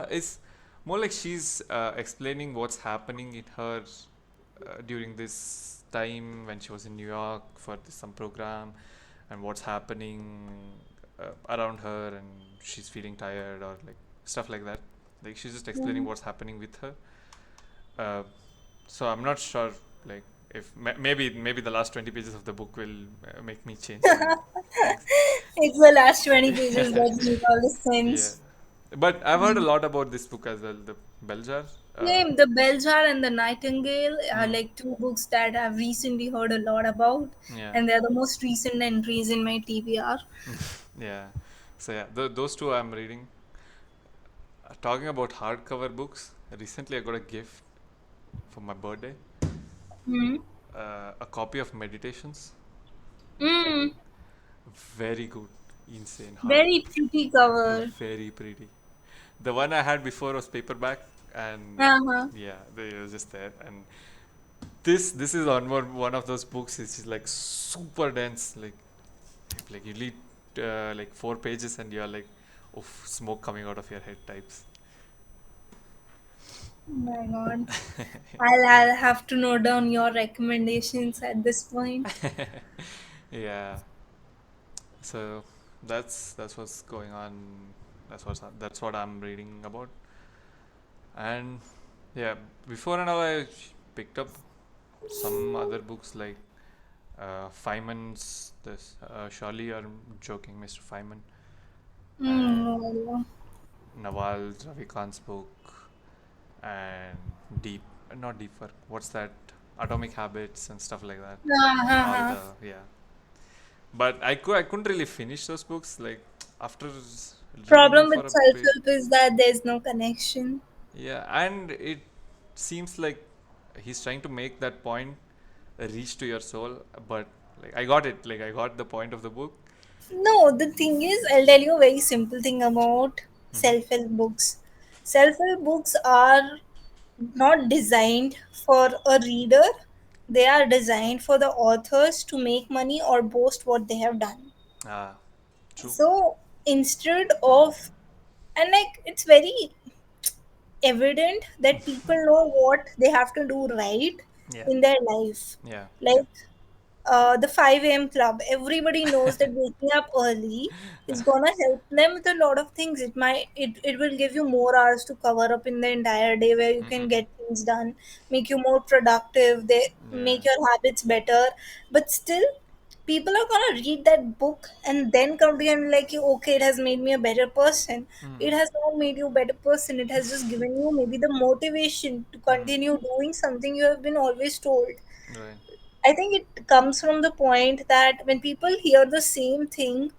it's more like she's explaining what's happening in her during this time when she was in New York for some program, and what's happening around her, and she's feeling tired or like stuff like that. Like she's just explaining Mhm. what's happening with her. Uh, so I'm not sure, like if maybe the last 20 pages of the book will make me change my things. It's the last 20 pages that make all the Yeah, sense. but I've heard a lot about this book as well, the Bell Jar. Uh, Same, The Bell Jar and The Nightingale are mm, like two books that I've recently heard a lot about, yeah, and they're the most recent entries in my TBR. yeah. So yeah, those two I'm reading. Talking about hardcover books, recently I got a gift for my birthday. Hmm. A copy of Meditations. Mm, Very good, insane hard, very pretty cover. very pretty. The one I had before was paperback, and Uh-huh. yeah, they were just there. And this is one of those books. It's just like super dense. Like you read like 4 pages and you're like, oh, smoke coming out of your head types. Oh my god. I'll have to note down your recommendations at this point. Yeah. So that's what's going on. That's what I'm reading about. And yeah, before and all, I picked up some other books like Feynman's this Surely You're Joking, Mr. Feynman, Mm, and no idea. Nawal Ravikant's book, and Deep, not Deep Work. What's that? Atomic Habits and stuff like that. All Uh-huh. the yeah. But I couldn't really finish those books. Like after reading them Problem for with a bit, self-help is that there's no connection. yeah, and it seems like he's trying to make that point reach to your soul, but like I got it. Like I got the point of the book. No, the thing is, I'll tell you a very simple thing about Mm-hmm. self-help books. Self-help books are not designed for a reader. They are designed for the authors to make money or boast what they have done. Ah, true. So instead of, and like it's very evident that people know what they have to do right Yeah, in their life. yeah, yeah. Like the 5 a.m. club. Everybody knows that waking up early is gonna help them with a lot of things. It will give you more hours to cover up in the entire day where you can Mm-hmm. get things done, make you more productive, they Yeah. make your habits better. But still, people are gonna read that book and then come to you and be like, okay, it has made me a better person. Mm-hmm. It has not made you a better person. It has just given you maybe the motivation to Mm-hmm. continue doing something you have been always told. Right. I think it comes from the point that when people hear the same thing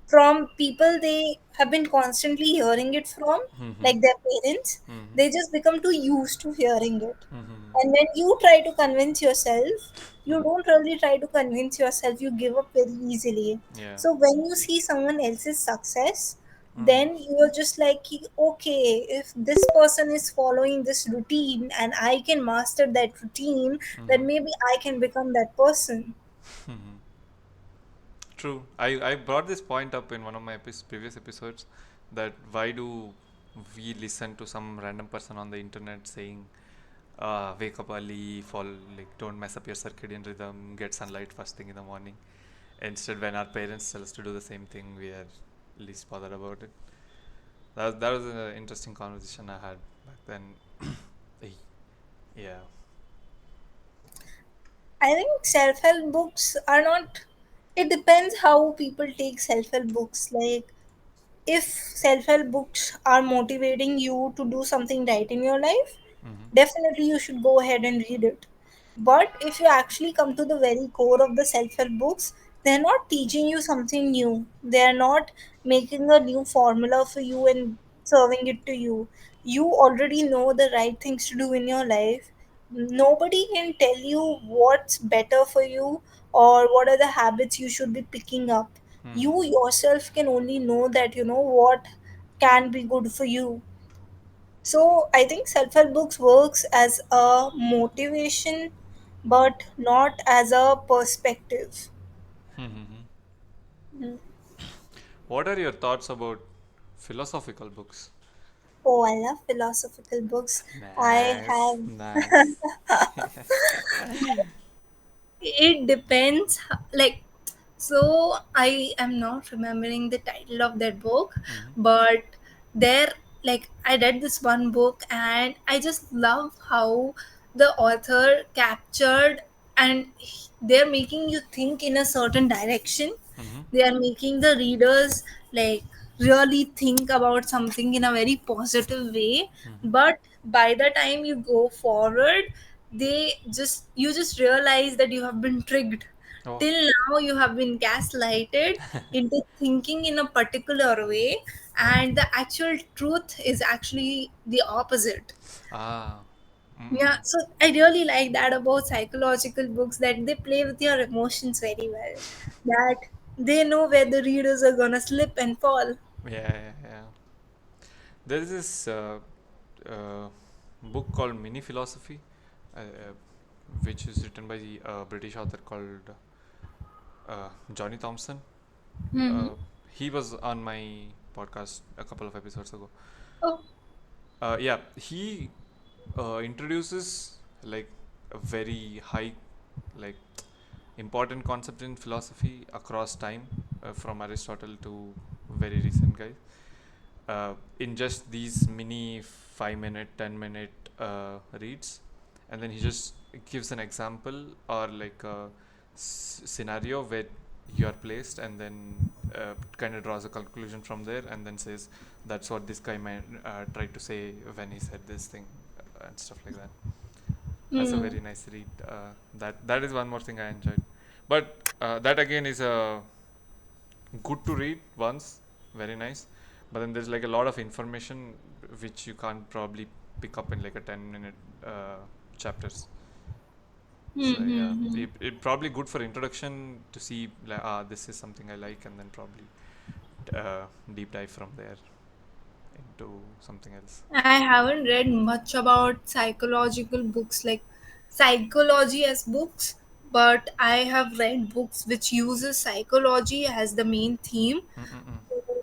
from people they have been constantly hearing it from, Mm-hmm. like their parents, Mm-hmm. they just become too used to hearing it. Mm-hmm. And when you try to convince yourself, you don't really try to convince yourself, you give up very easily. Yeah. So when you see someone else's success, Mm-hmm. then you're just like, okay, if this person is following this routine and I can master that routine, Mm-hmm. then maybe I can become that person. Mm-hmm. True. I brought this point up in one of my previous episodes that why do we listen to some random person on the internet saying, wake up early, fall, like, don't mess up your circadian rhythm, get sunlight first thing in the morning. Instead, when our parents tell us to do the same thing, we are least bothered about it. That was an interesting conversation I had back then. Eh, yeah. I think self help books are not, it depends how people take self help books. Like, if self help books are motivating you to do something right in your life, Mm-hmm. definitely you should go ahead and read it. But if you actually come to the very core of the self help books, they're not teaching you something new. They're not making a new formula for you and serving it to you. You already know the right things to do in your life. Nobody can tell you what's better for you or what are the habits you should be picking up. Mm-hmm. You yourself can only know that you know what can be good for you. So I think self-help books works as a motivation but not as a perspective. Mhm. Mm. What are your thoughts about philosophical books? Oh, I love philosophical books. I Nice, have. nice. It depends. Like, so I am not remembering the title of that book, Mhm. but there, like, I read this one book and I just love how the author captured, and they're making you think in a certain direction. Mhm. They are making the readers like really think about something in a very positive way, Mhm. but by the time you go forward, you just realize that you have been tricked. Oh. Till now you have been gaslighted into thinking in a particular way, and the actual truth is actually the opposite. Ah. Yeah, Mm-mm. so I really like that about psychological books, that they play with your emotions very well. That they know where the readers are gonna slip and fall. Yeah, yeah, yeah. There's this uh, book called Mini Philosophy, which is written by the British author called Johnny Thompson. Hmm. Uh, he was on my podcast a couple of episodes ago. Oh. Yeah, he introduces like a very high, like important concept in philosophy across time, from Aristotle to very recent guys, in just these mini 5 minute, 10 minute reads, and then he just gives an example or like a scenario where you are placed, and then kind of draws a conclusion from there, and then says that's what this guy might tried to say when he said this thing, and stuff like that. That's a Hmm. very nice read. That is one more thing I enjoyed, but that again is a good to read once, very nice. But then there's like a lot of information which you can't probably pick up in like a 10-minute chapters. Hmm. So Hmm. yeah, Hmm. it probably good for introduction to see like this is something I like, and then probably deep dive from there into something else. I haven't read much about psychological books, like psychology as books, but I have read books which uses psychology as the main theme Mm-mm-mm.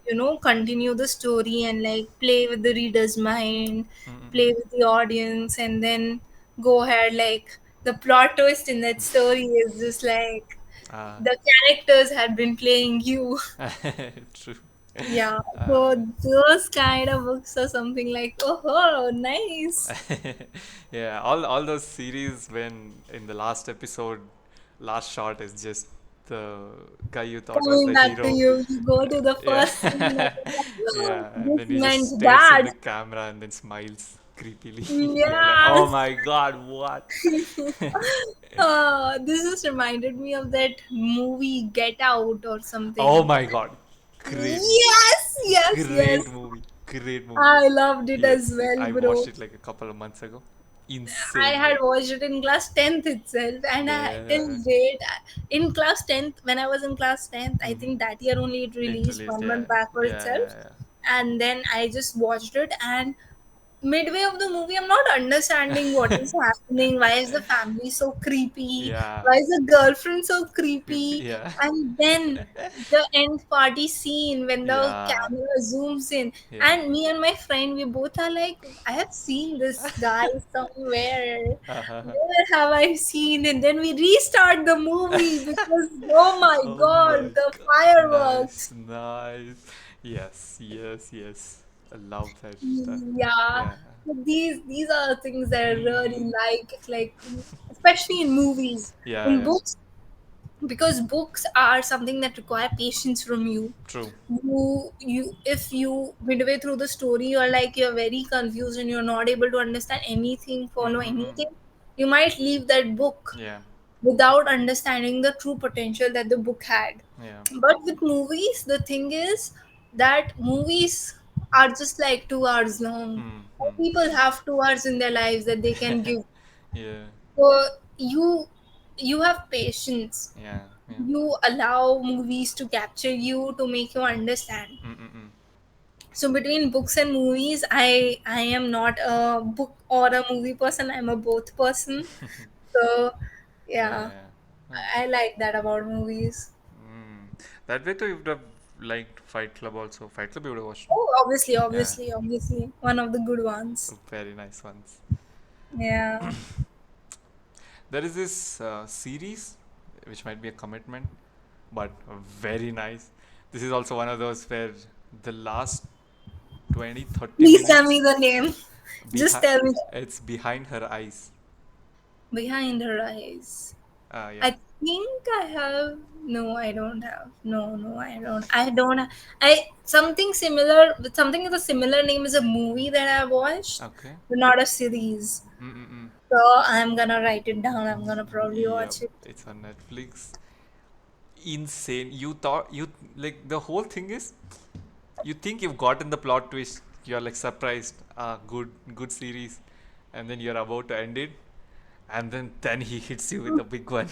to, continue the story and like play with the reader's mind, Mm-mm-mm. play with the audience, and then go ahead. Like, the plot twist in that story is just like Ah, the characters had been playing you. true. Yeah, Ah, so those kind of books are something like, oh, nice. yeah, all those series when in the last episode, last shot is just the guy you thought was Coming the back to hero. you, you go to the Yeah, first scene and you're like, "Oh, yeah, and this then he just meant stares in that." the camera and then smiles creepily. You're like, oh Yes. my god, what? This just reminded me of that movie Get Out or Oh something. my god, great movie, Yes, yes, great yes. movie, great movie. I loved it as Yes, well, I watched bro. it like a couple of months ago. I Insane had movie. watched it in class 10th itself, and till Yeah. date, in class 10th, when I was in class 10th, I Mm-hmm. think that year only it It released released, 1 month yeah, back for yeah, itself. yeah, And then I just watched it, and midway of the movie I'm not understanding what is happening. Why is the family so creepy? yeah. Why is the girlfriend so creepy? Yeah. And then the end party scene when the Yeah. camera zooms in, Yeah. and me and my friend, we both are like, I have seen this guy somewhere. Uh-huh. Where have I seen? And then we restart the movie because, oh my Oh my god, the god. Nice, fireworks. nice. Yes, yes, yes. I love that stuff. Yeah, Yeah. these are the things that I really Mm. like, especially in movies. Yeah, In yeah. books, because books are something that require patience from you. True. If you midway through the story you're like you're very confused and you're not able to understand anything, follow Mm-mm-mm. anything, you might leave that book Yeah. without understanding the true potential that the book had. Yeah. But with movies, the thing is that movies are just like 2 hours long. Mm, mm. People have 2 hours in their lives that they can give. Yeah. So you have patience. Yeah. Yeah. You allow movies to capture you to make you understand. Mm-mm-mm. So between books and movies, I am not a book or a movie person. I'm a both person. So Yeah, Yeah, yeah. Yeah. I like that about movies. Mm. That way too, you would have liked Fight Club also. Fight Club you would have watched. Oh, obviously, Yeah, obviously, obviously, one of the good ones. very nice ones. Yeah. There is this series which might be a commitment, but very nice. This is also one of those where the last 20 30 Please tell me minutes the name. Just behind tell me. it's behind her eyes. Behind her eyes. Yeah. I think I have. No, I don't have. No, no, I don't. I don't. I something similar. Something with a similar name is a movie that I watched, Okay. but not a series. Mm-mm-mm. So I'm gonna write it down. I'm gonna probably Yep, watch it. it's on Netflix. Insane. You thought you like the whole thing is you think you've gotten the plot twist. You're like surprised. Good series, and then you're about to end it, and then he hits you with the big one.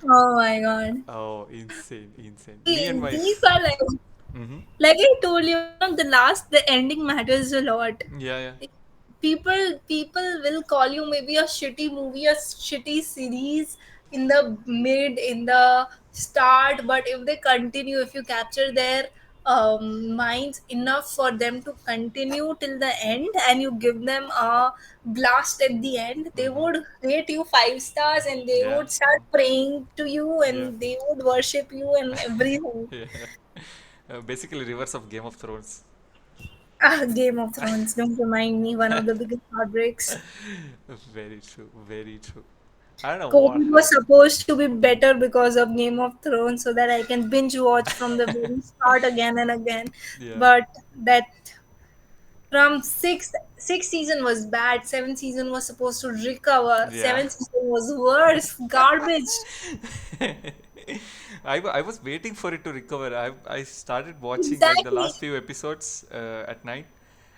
Oh my god. Oh, insane, insane. Me and See, my these are mm-hmm. like I told you, the ending matters a lot. Yeah, yeah. People will call you maybe a shitty movie, a shitty series in the mid, in the start, but if they continue, if you capture their minds enough for them to continue till the end, and you give them a blast at the end, they Mm-hmm. would rate you 5 stars, and they Yeah, would start praying to you, yeah, and they would worship you and everything. yeah. Basically, reverse of Game of Thrones. Ah, Game of Thrones, don't remind me, one of the biggest heartbreaks. Very true, very true. I don't know what COVID was happened. supposed to be better because of Game of Thrones so that I can binge watch from the very start again and again. Yeah, But that from sixth season was bad. Seventh season was supposed to recover. yeah. Seventh season was worse. Garbage. I was waiting for it to recover. I started watching like the Exactly. last few episodes at night,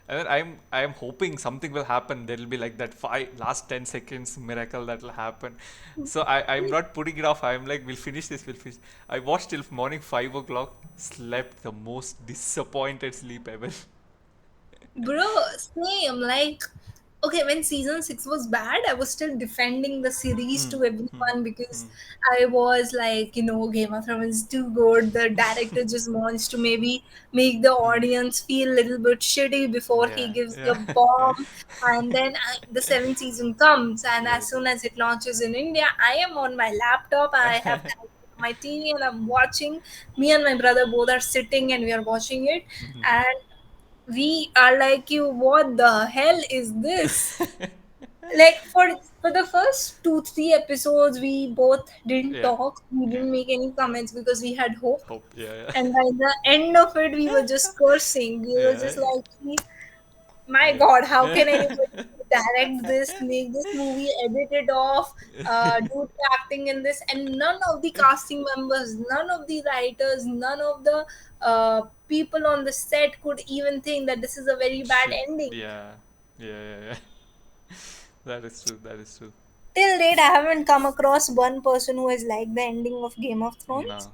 and then I'm hoping something will happen. There will be like that last 10 seconds miracle that will happen. So I'm not putting it off. I'm like we'll finish this. We'll finish. I watched till morning 5 o'clock. Slept the most disappointed sleep ever. Bro, same. Like, okay, when season 6 was bad, I was still defending the series Hmm. to Hmm. everyone because Hmm. I was like, Game of Thrones is too good. The director just wants to maybe make the Hmm. audience feel a little bit shitty before he Yeah. gives the Yeah. bomb. And then the seventh season comes, and as Right. soon as it launches in India, I am on my laptop. I have my TV and I'm watching. Me and my brother both are sitting and we are watching it. Mhm. And we are like, you, what the hell is this? Like, for the first 2 3 episodes we both didn't Yeah. talk, we Yeah. didn't make any comments because we had hope, Hope. Yeah. and by the end of it we were just cursing. We were Yeah. just like, my Yeah. god, how can Yeah. anybody direct this, make this movie, edit it off, do the acting in this, and none of the casting members, none of the writers, none of the people on the set could even think that this is a very bad Shit. ending. Yeah. Yeah. Yeah. Yeah. That is true. That is true. Till date, I haven't come across one person who has liked the ending of Game of Thrones, No.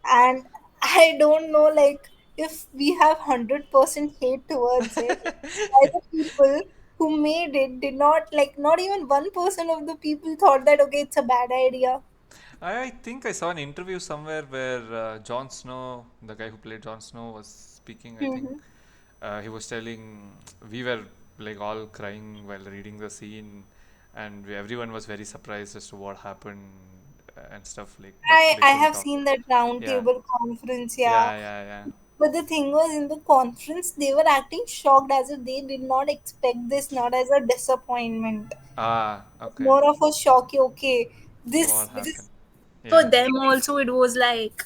and I don't know, like, if we have 100% hate towards it, why the people who made it did not, like, not even 1% of the people thought that okay, it's a bad idea. I think I saw an interview somewhere where Jon Snow, the guy who played Jon Snow, was speaking. I think Hmm. he was telling we were like all crying while reading the scene, and everyone was very surprised as to what happened and stuff like. But they I couldn't have talk. seen that Yeah. roundtable conference, yeah. Yeah. Yeah. Yeah. But the thing was, in the conference, they were acting shocked as if they did not expect this, not as a disappointment. Ah. Okay. More of a shock. Okay, What this happened? for Yeah. them also, it was like,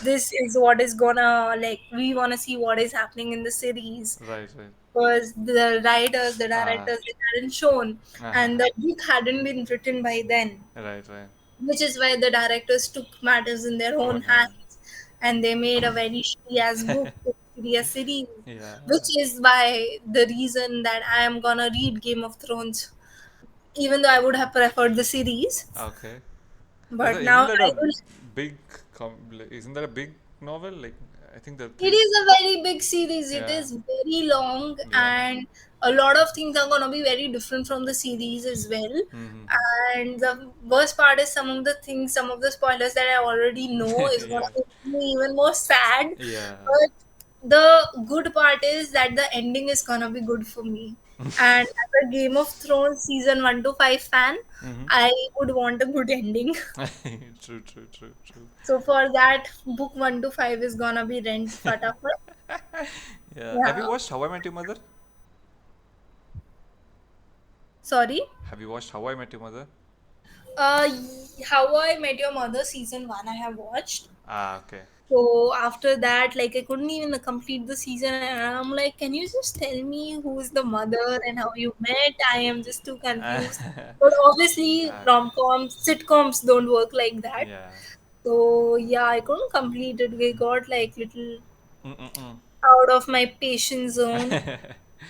this is what is gonna, like, we want to see what is happening in the series, Right. Right. because the writers, the Ah. directors, they hadn't shown, and Uh-huh. the book hadn't been written by then, Right. Right. which is why the directors took matters in their own Own hand. hands, and they made a very shitty ass book to be a series, Yeah. which is why the reason that I am gonna read Game of Thrones, even though I would have preferred the series, Okay. but Isn't now that I a will. big isn't that a big novel? Like I think there are It three. is a very big series. It Yeah. is very long, Yeah. and a lot of things are gonna be very different from the series as well. And the worst part is some of the things, some of the spoilers that I already know is gonna Yeah. make me even more sad. Yeah. But the good part is that the ending is gonna be good for me. And as a Game of Thrones season 1 to 5 fan, Mm-hmm. I would want a good ending. True, true, true, true. So for that, book 1 to 5 is gonna be Rent Fatafat. Yeah. Have you Yeah. watched How I Met Your Mother? Sorry. Have you watched How I Met Your Mother? How I Met Your Mother season 1 I have watched. Ah, okay. So after that, like I couldn't even complete the season, and I'm like, can you just tell me who's the mother and how you met? I am just too confused. But obviously, Ah, okay. rom-coms, sitcoms don't work like that. Yeah. So yeah, I couldn't complete it. We got like little Mm-mm-mm. out of my patience zone.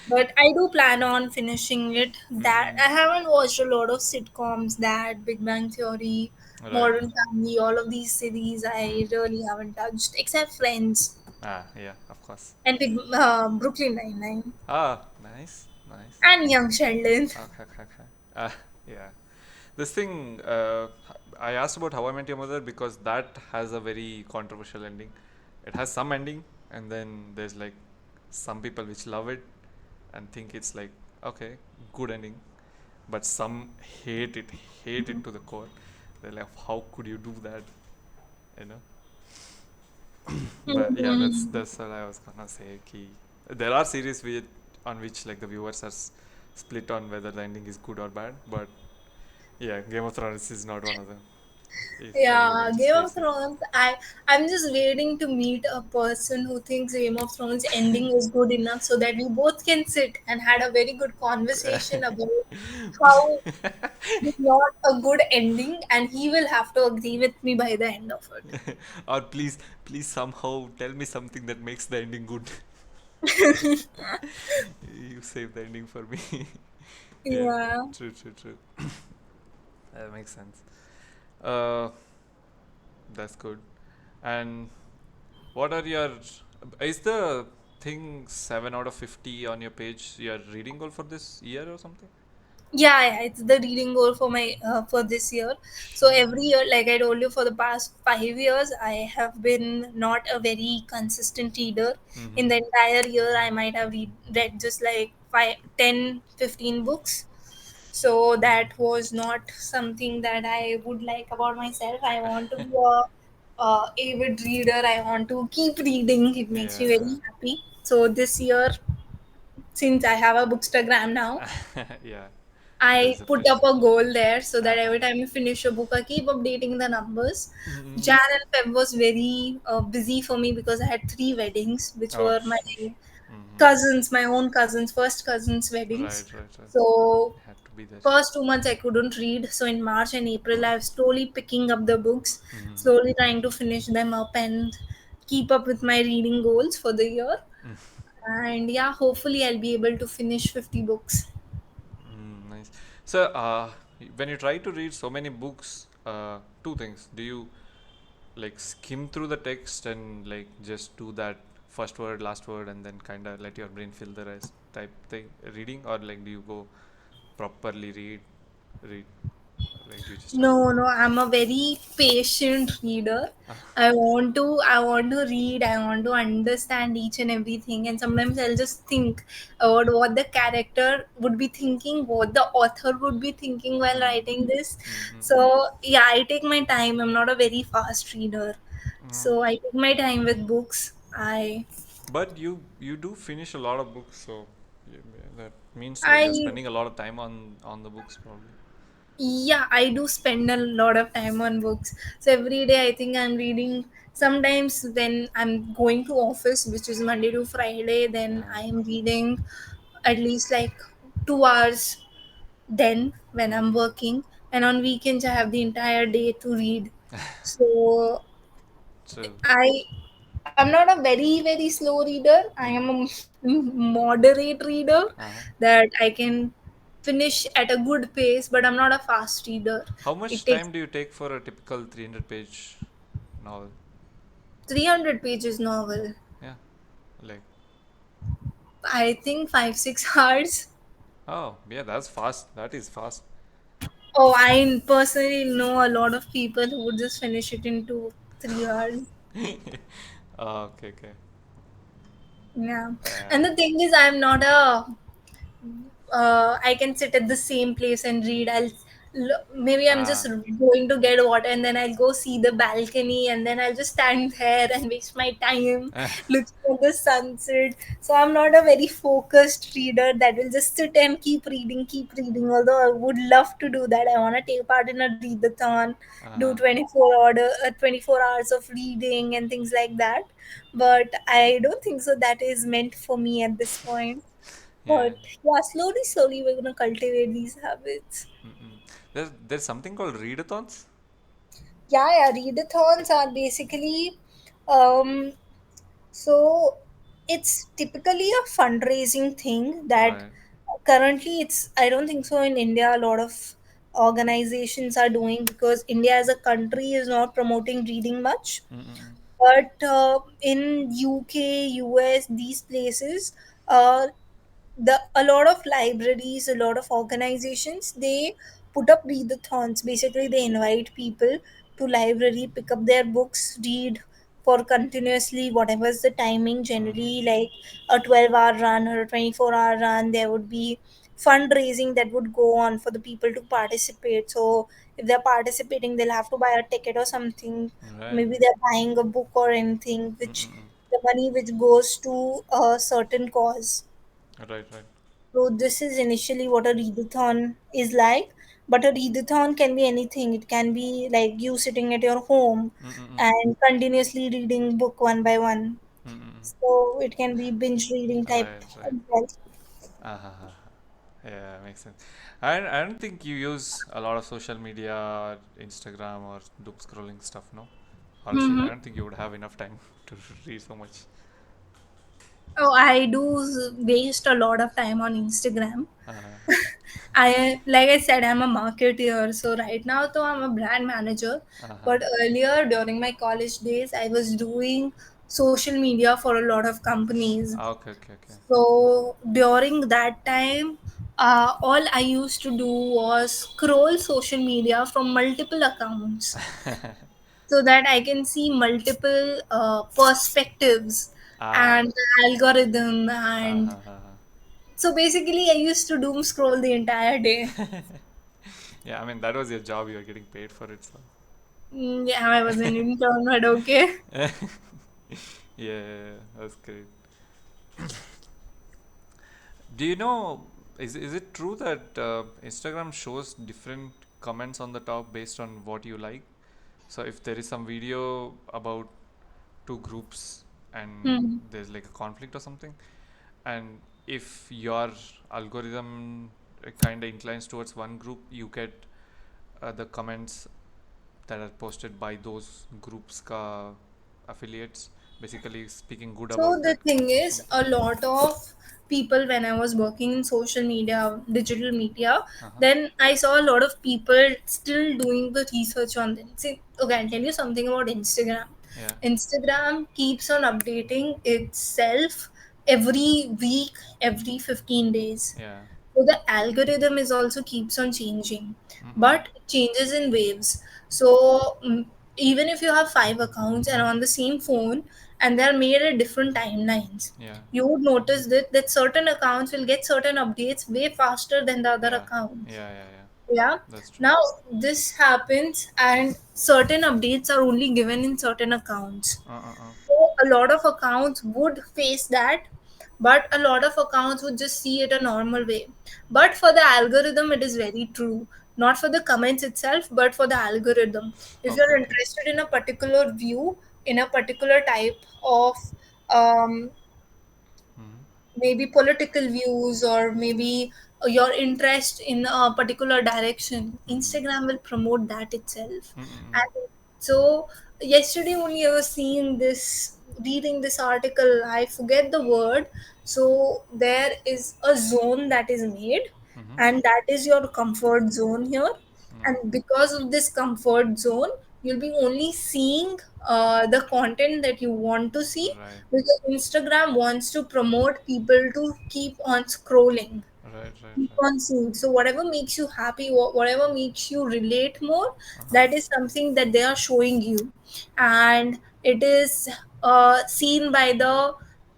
But I do plan on finishing it. That Mm-mm. I haven't watched a lot of sitcoms. That Big Bang Theory, Right. Modern Family, all of these series I really haven't touched, except Friends Ah, yeah, of course. and Brooklyn Nine Nine Ah, nice, nice. and Young Sheldon. Okay, okay, okay. Yeah. This thing, I asked about How I Met Your Mother because that has a very controversial ending. It has some ending, and then there's like some people which love it and think it's like, okay, good ending, but some hate it, hate it to the core. They're like, how could you do that? You know? But yeah, Mhm. that's what I was gonna say. Ki, there are series on which like the viewers are split on whether the ending is good or bad, but yeah, Game of Thrones is not one of them. If Yeah, everyone just Game of hates it. Thrones. I'm just waiting to meet a person who thinks Game of Thrones ending is good enough so that we both can sit and had a very good conversation about how it's not a good ending, and he will have to agree with me by the end of it. Or please somehow tell me something that makes the ending good. You save the ending for me. Yeah, Yeah. true, true, true. That makes sense. Uh, that's good. And what are your? Is the thing 7 out of 50 on your page your reading goal for this year or something? Yeah, it's the reading goal for my for this year. So every year, like I told you, for the past 5 years, I have been not a very consistent reader. Mm-hmm. In the entire year, I might have read just like 5, 10, 15 books. So that was not something that I would like about myself. I want to be a avid reader. I want to keep reading. It makes me Yeah. very happy. So this year, since I have a bookstagram now, Yeah. I There's a put push. up a goal there so that Uh-huh. every time I finish a book, I keep updating the numbers. Mm-hmm. Jan and Feb was very busy for me because I had 3 weddings, which Oh. were my Mm-hmm. cousins, my own cousins, first cousins' weddings. Right, right, right. So Had to be there. first 2 months I couldn't read. So in March and April, I was slowly picking up the books, Mm-hmm. slowly trying to finish them up and keep up with my reading goals for the year. And yeah, hopefully I'll be able to finish 50 books. Nice. So, when you try to read so many books, two things. Do you like skim through the text and like just do that first word, last word, and then kind of let your brain fill the rest type thing reading, or like do you go properly read, or like do you just No, no, I'm a very patient reader. I want to read, I want to understand each and everything. And sometimes I'll just think about what the character would be thinking, what the author would be thinking while Hmm. writing this. Mm-hmm. So yeah, I take my time. I'm not a very fast reader. Mm. So I take my time with books. But you do finish a lot of books, so that means like you're I spending a lot of time on the books probably. Yeah, I do spend a lot of time on books. So every day I think I'm reading. Sometimes when I'm going to office, which is Monday to Friday, then I am reading at least like 2 hours then when I'm Mm-hmm. working. And on weekends I have the entire day to read. So True. I I'm not a very slow reader. I am a moderate reader Uh-huh. that I can finish at a good pace, but I'm not a fast reader. How It much takes time do you take for a typical 300-page novel? 300 pages novel. Yeah, like I think 5 6 hours. Oh, yeah, that's fast. That is fast. Oh, I personally know a lot of people who would just finish it in 2 3 hours. Okay, okay. Yeah, Yeah. and the thing is, I'm not a I can sit at the same place and read. Maybe I'm just Ah. going to get water and then I'll go see the balcony and then I'll just stand there and waste my time looking at the sunset. So I'm not a very focused reader that will just sit and keep reading, keep reading. Although I would love to do that. I want to take part in a readathon, do Uh-huh. 24 hours of reading and things like that. But I don't think so. That is meant for me at this point. Yeah. But yeah, slowly, slowly, we're gonna cultivate these habits. Mm-mm. There's something called readathons. Yeah, yeah. Readathons are basically, um, so it's typically a fundraising thing that Right. currently it's. I don't think so in India. A lot of organizations are doing because India as a country is not promoting reading much. Mm-mm. But in UK, US, these places, uh, a lot of libraries, a lot of organizations, they put up readathons. Basically, they invite people to library, pick up their books, read for continuously whatever's the timing. Mm-hmm. Generally, like a 12-hour run or a 24-hour run, there would be fundraising that would go on for the people to participate. So if they're participating, they'll have to buy a ticket or something. Right. Maybe they're buying a book or anything, which Mm-mm. the money which goes to a certain cause. Right, right. So this is initially what a readathon is like. But a readathon can be anything. It can be like you sitting at your home Mm-mm. and continuously reading book one by one. Mm-mm. So it can be binge reading type Right, as right. well. Uh-huh. Yeah, makes sense. I don't think you use a lot of social media, Instagram or doom scrolling stuff, no? Honestly, I Mm-hmm. don't think you would have enough time to read so much. Oh, I do waste a lot of time on Instagram. Uh-huh. I like I said, I'm a marketer. So right now, though, I'm a brand manager. Uh-huh. But earlier, during my college days, I was doing social media for a lot of companies. Ah, okay, okay, okay. So during that time, all I used to do was scroll social media from multiple accounts so that I can see multiple perspectives Ah. and the algorithm. And Uh-huh. so basically, I used to doom scroll the entire day. Yeah, I mean that was your job. You were getting paid for it, so. Yeah, I was an intern, but okay. Yeah, yeah, that's great. Do you know, is it true that Instagram shows different comments on the top based on what you like? So if there is some video about two groups and Hmm. there's like a conflict or something, and if your algorithm kind of inclines towards one group, you get the comments that are posted by those groups ka affiliates, basically speaking good So about the that thing is, company. a lot of people when I was working in social media, digital media, Uh-huh. then I saw a lot of people still doing the research on them. See, okay, I'll tell you something about Instagram. Yeah, Instagram keeps on updating itself every week, every 15 days. yeah. So the algorithm is also keeps on changing, Mm-mm. but it changes in waves. So even if you have 5 accounts and on the same phone, and they are made at different timelines, Yeah, you would notice that certain accounts will get certain updates way faster than the other yeah, accounts. yeah, yeah, yeah. Yeah. That's true. Now this happens, and certain updates are only given in certain accounts. Uh-uh-uh. So a lot of accounts would face that, but a lot of accounts would just see it a normal way. But for the algorithm, it is very true. Not for the comments itself, but for the algorithm. If Okay, you're okay. interested in a particular view, in a particular type of um, Mm-hmm. maybe political views or maybe your interest in a particular direction, Mm-hmm. Instagram will promote that itself. Mm-mm. And so yesterday only I was seeing this, reading this article, I forget the word. So there is a zone that is made, Mm-hmm. and that is your comfort zone here. Mm. And because of this comfort zone, you'll be only seeing the content that you want to see, Right. because Instagram wants to promote people to keep on scrolling, Right. Right. keep Right. on seeing. So whatever makes you happy, whatever makes you relate more, Uh-huh. that is something that they are showing you. And it is seen by the,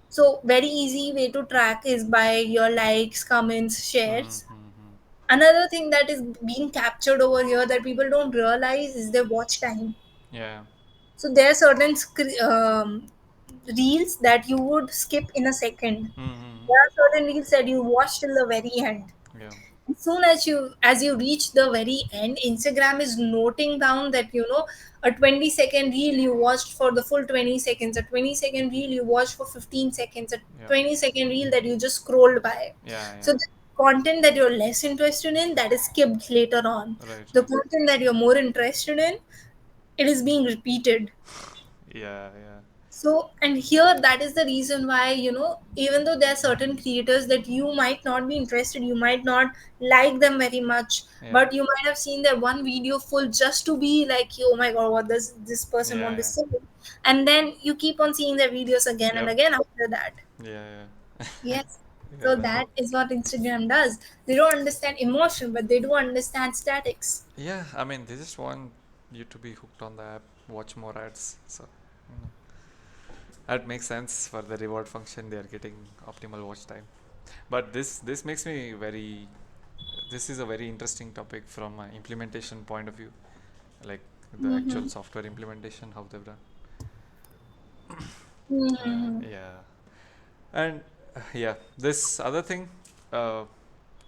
so very easy way to track is by your likes, comments, shares. Mm-hmm. Another thing that is being captured over here that people don't realize is their watch time. Yeah. So there are certain reels that you would skip in a second. Mm-hmm. There are certain reels that you watch till the very end. Yeah. As soon as you reach the very end, Instagram is noting down that, a 20-second reel you watched for the full 20 seconds, a 20-second reel you watched for 15 seconds, a Yeah. 20-second reel that you just scrolled by. Yeah. So Yeah. the content that you're less interested in, that is skipped later on. Right. The Right. content that you're more interested in, it is being repeated. Yeah. Yeah. So, and here that is the reason why, even though there are certain creators that you might not be interested, you might not like them very much, Yeah. but you might have seen their one video full just to be like, oh my god, what does this person Yeah. want to Yeah. say? And then you keep on seeing their videos again and Yep. again after that. Yeah. Yeah. Yes. So Yeah. that is what Instagram does. They don't understand emotion, but they do understand statics. Yeah. I mean, they just want you to be hooked on the app, watch more ads. So, you know, that makes sense for the reward function. They are getting optimal watch time. But this makes me very. This is a very interesting topic from an implementation point of view, like the actual Mm-hmm. software implementation, how they've done. Mm-hmm. Yeah. And yeah, this other thing. Uh,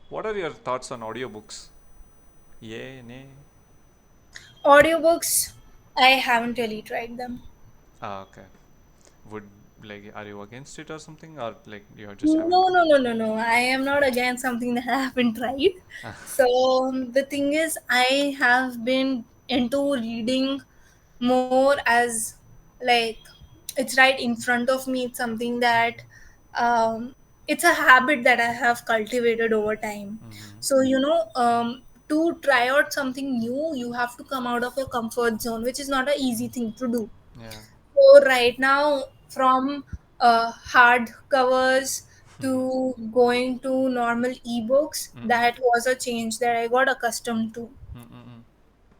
what are your thoughts on audiobooks? Yay, nay? Audiobooks, I haven't really tried them. Ah, okay. Would like, are you against it or something, or like you just haven't? No, no, no, no, no. I am not against something that I haven't tried. So the thing is, I have been into reading more as like it's right in front of me. It's something that it's a habit that I have cultivated over time. Mm-hmm. So to try out something new, you have to come out of your comfort zone, which is not an easy thing to do. Yeah. So right now, from hard covers to going to normal ebooks, Mm-mm. that was a change that I got accustomed to. Mm-mm.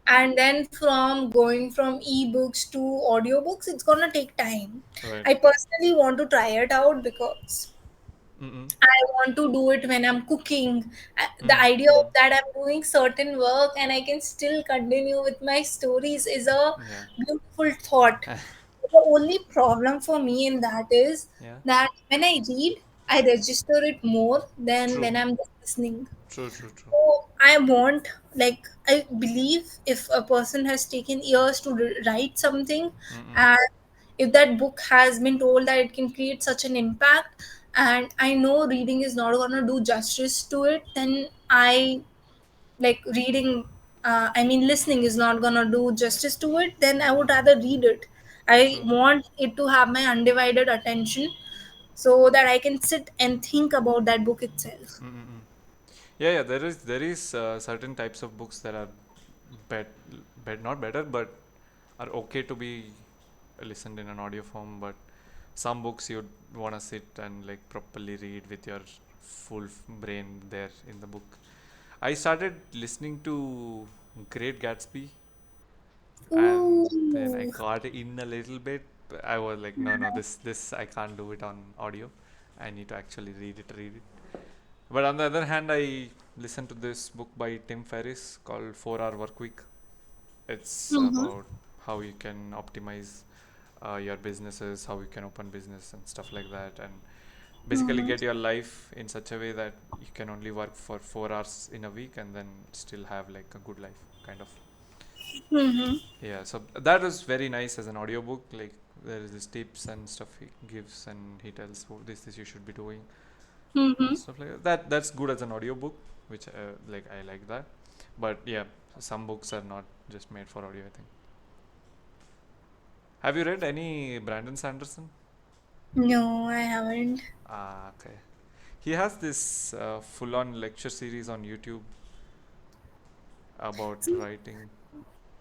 And then from going from ebooks to audiobooks, it's gonna take time. Right. I personally want to try it out because Mm-mm. I want to do it when I'm cooking. The Mm. idea Mm. of that I'm doing certain work and I can still continue with my stories is a Yeah. beautiful thought. The only problem for me in that is Yeah. that when I read, I register it more than True. when I'm just listening. True. True. True. So I want, like, I believe if a person has taken years to write something, Mm-mm. and if that book has been told that it can create such an impact, and I know reading is not going to do justice to it, then I like reading. I mean, listening is not going to do justice to it, then I would rather read it. I True. want it to have my undivided attention so that I can sit and think about that book itself. Mm-mm. Yeah. Yeah. There is certain types of books that are bet, not better, but are okay to be listened in an audio form. But some books you'd want to sit and like properly read with your full brain there in the book. I started listening to Great Gatsby, and then I Ooh. got in a little bit. I was like, no, no, this I can't do it on audio. I need to actually read it. But on the other hand, I listened to this book by Tim Ferriss called 4 Hour Work Week. It's Mhm. about how you can optimize your businesses, how you can open business and stuff like that, and basically Mhm. get your life in such a way that you can only work for 4 hours in a week and then still have like a good life, kind of. Mhm. Yeah, so that was very nice as an audiobook. Like there is this tips and stuff he gives, and he tells, oh, this you should be doing and Mhm. stuff like that. That's good as an audiobook, which like I like that. But yeah, some books are not just made for audio, I think. Have you read any Brandon Sanderson? No, I haven't. Ah, okay. He has this full-on lecture series on YouTube about See, writing.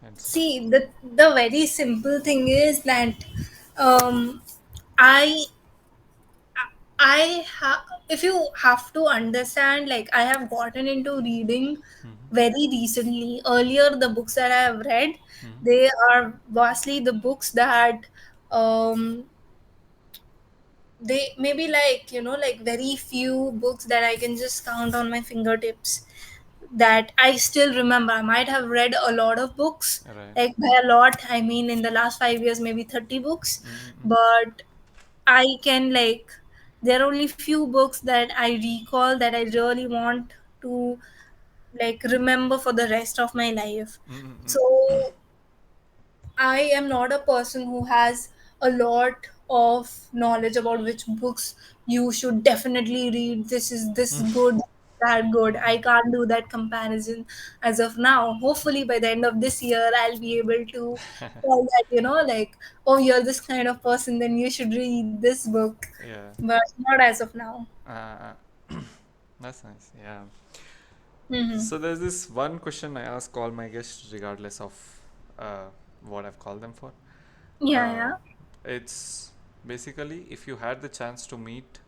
and stuff. See, the very simple thing is that um, I if you have to understand, like I have gotten into reading Mm-hmm. very recently. Earlier, the books that I have read, Mm-hmm. they are vastly the books that um they maybe like like very few books that I can just count on my fingertips that I still remember. I might have read a lot of books, Right. like by a lot I mean in the last 5 years maybe 30 books, Mm-hmm. but I can like there are only few books that I recall that I really want to like remember for the rest of my life. Mm-hmm. So I am not a person who has a lot of knowledge about which books you should definitely read. This good, that good. I can't do that comparison as of now. Hopefully by the end of this year I'll be able to tell that, like, oh, you're this kind of person, then you should read this book. Yeah. But not as of now. Uh, that's nice. Yeah. Hmm. So there's this one question I ask all my guests, regardless of uh, what I've called them for. Yeah, Uh, yeah. it's basically if you had the chance to meet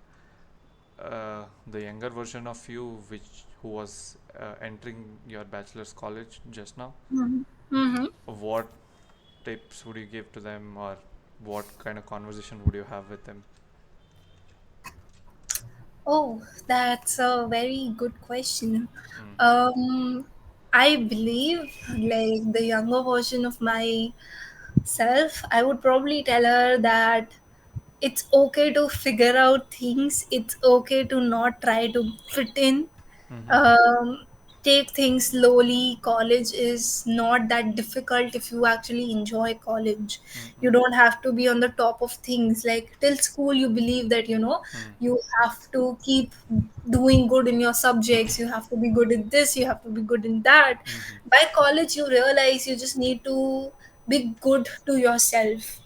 the younger version of you, which who was entering your bachelor's college just now, Hmm. Hmm. what tips would you give to them, or what kind of conversation would you have with them? Oh, that's a very good question. Mm. Um, I believe like the younger version of myself, I would probably tell her that it's okay to figure out things. It's okay to not try to fit in. Mm-hmm. um, Take things slowly. College is not that difficult if you actually enjoy college. Mm-hmm. You don't have to be on the top of things. Like till school you believe that Mm. you have to keep doing good in your subjects, you have to be good in this, you have to be good in that. Mm-hmm. By college you realize you just need to be good to yourself.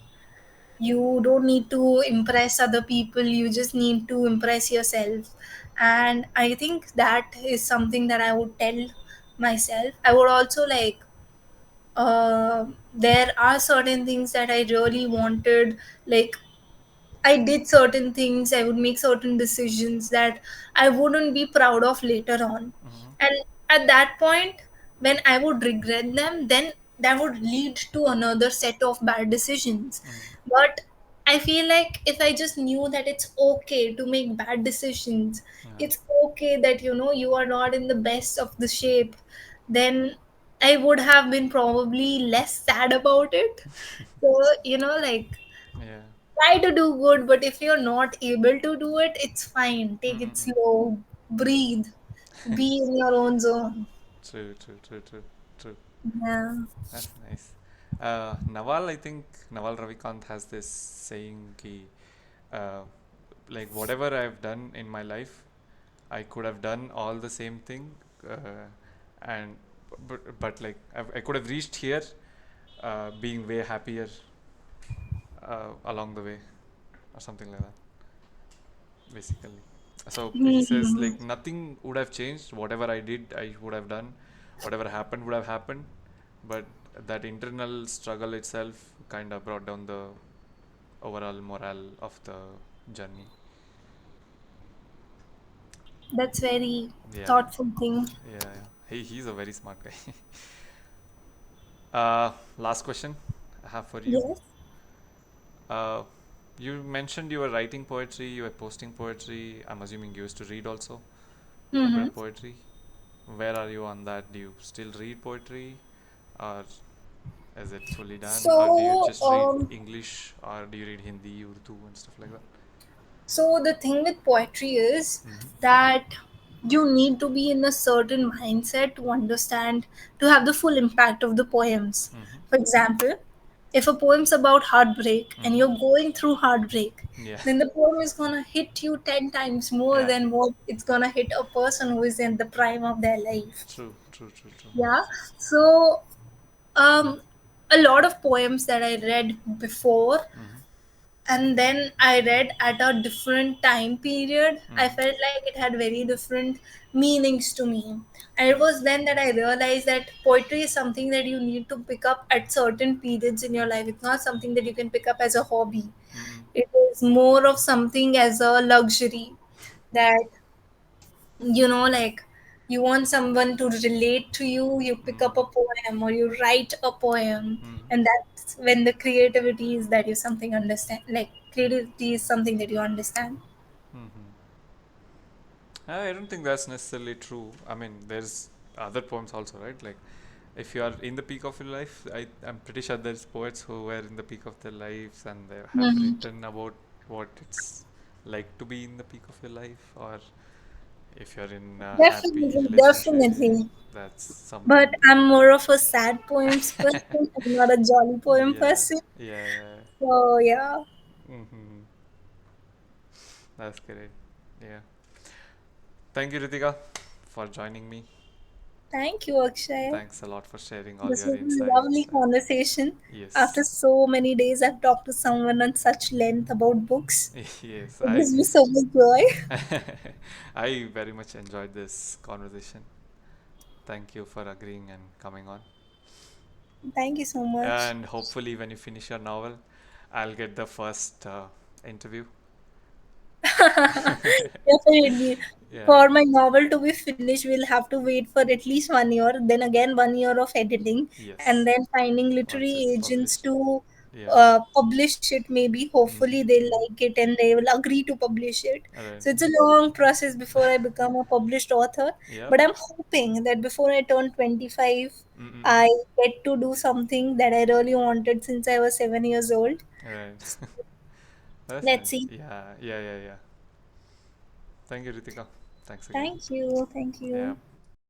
You don't need to impress other people, you just need to impress yourself. And I think that is something that I would tell myself. I would also like there are certain things that I really wanted, like I did certain things, I would make certain decisions that I wouldn't be proud of later on. Mm-hmm. And at that point, when I would regret them, then that would lead to another set of bad decisions. Mm. But I feel like if I just knew that it's okay to make bad decisions, Yeah. it's okay that you are not in the best of the shape, then I would have been probably less sad about it. So, like Yeah. try to do good, but if you're not able to do it, it's fine. Take it Mm-mm. slow, breathe, be in your own zone. True, true, true, true, true. Yeah. That's nice. Naval, I think Naval Ravikant has this saying, ki, uh, like whatever I've done in my life, I could have done all the same thing, and but like I could have reached here, being way happier along the way, or something like that, basically. So he says Mhm. like nothing would have changed. Whatever I did, I would have done. Whatever happened would have happened, but that internal struggle itself kind of brought down the overall morale of the journey. That's very Yeah, thoughtful thing. yeah, yeah. He's a very smart guy. Last question I have for you. Yes. Uh, you mentioned you were writing poetry, you were posting poetry. I'm assuming you used to read also a bit Mm-hmm. of poetry. Where are you on that? Do you still read poetry, or is it fully done, or do you So, just read English, or do you read Hindi, Urdu, and stuff like that? so the thing with poetry is Mm-hmm. that you need to be in a certain mindset to understand, to have the full impact of the poems. Mm-hmm. For example, if a poem's about heartbreak and Mm-hmm. you're going through heartbreak, Yeah, then the poem is gonna hit you 10 times more yeah. than what it's gonna hit a person who is in the prime of their life. True, true, true, true. Yeah. So, a lot of poems that I read before, Mm-hmm. and then I read at a different time period. I felt like it had very different meanings to me. And it was then that I realized that poetry is something that you need to pick up at certain periods in your life. It's not something that you can pick up as a hobby. It is more of something as a luxury that, like, you want someone to relate to you, you pick up a poem or you write a poem, and that's when the creativity is that you something understand. Like, creativity is something that you understand. I don't think that's necessarily true. I mean, there's other poems also, right? Like, if you are in the peak of your life, I'm pretty sure there's poets who were in the peak of their lives and they have Mhm. written about what it's like to be in the peak of your life, or if you're in a happy Definitely, relationship, definitely. that's But something. I'm more of a sad poems person. I'm not a jolly poem Yeah, person. yeah, yeah. So yeah. Mm-hmm. That's great. Yeah. Thank you, Ritika, for joining me. Thank you, Akshay. Thanks a lot for sharing all This your was a lovely insights. conversation. After Yes. so many days, I've talked to someone on such length about books. Yes, It gives me so much joy. I very much enjoyed this conversation. Thank you for agreeing and coming on. Thank you so much. And hopefully, when you finish your novel, I'll get the first interview. Definitely. Yeah. For my novel to be finished, we'll have to wait for at least 1 year, then again 1 year of editing, and Yes. then finding Once literary it's agents published. to Yeah. publish it. Maybe, hopefully, they'll like it and they will agree to publish it. All right. So it's a long process before I become a published author. Yep. But I'm hoping that before I turn 25, Mm-mm. I get to do something that I really wanted since I was 7 years old. All right. That's Let's nice. see. Yeah. Yeah. Yeah. Yeah. Thank you, Ritika. Thanks again. Thank you. Thank Yeah. you.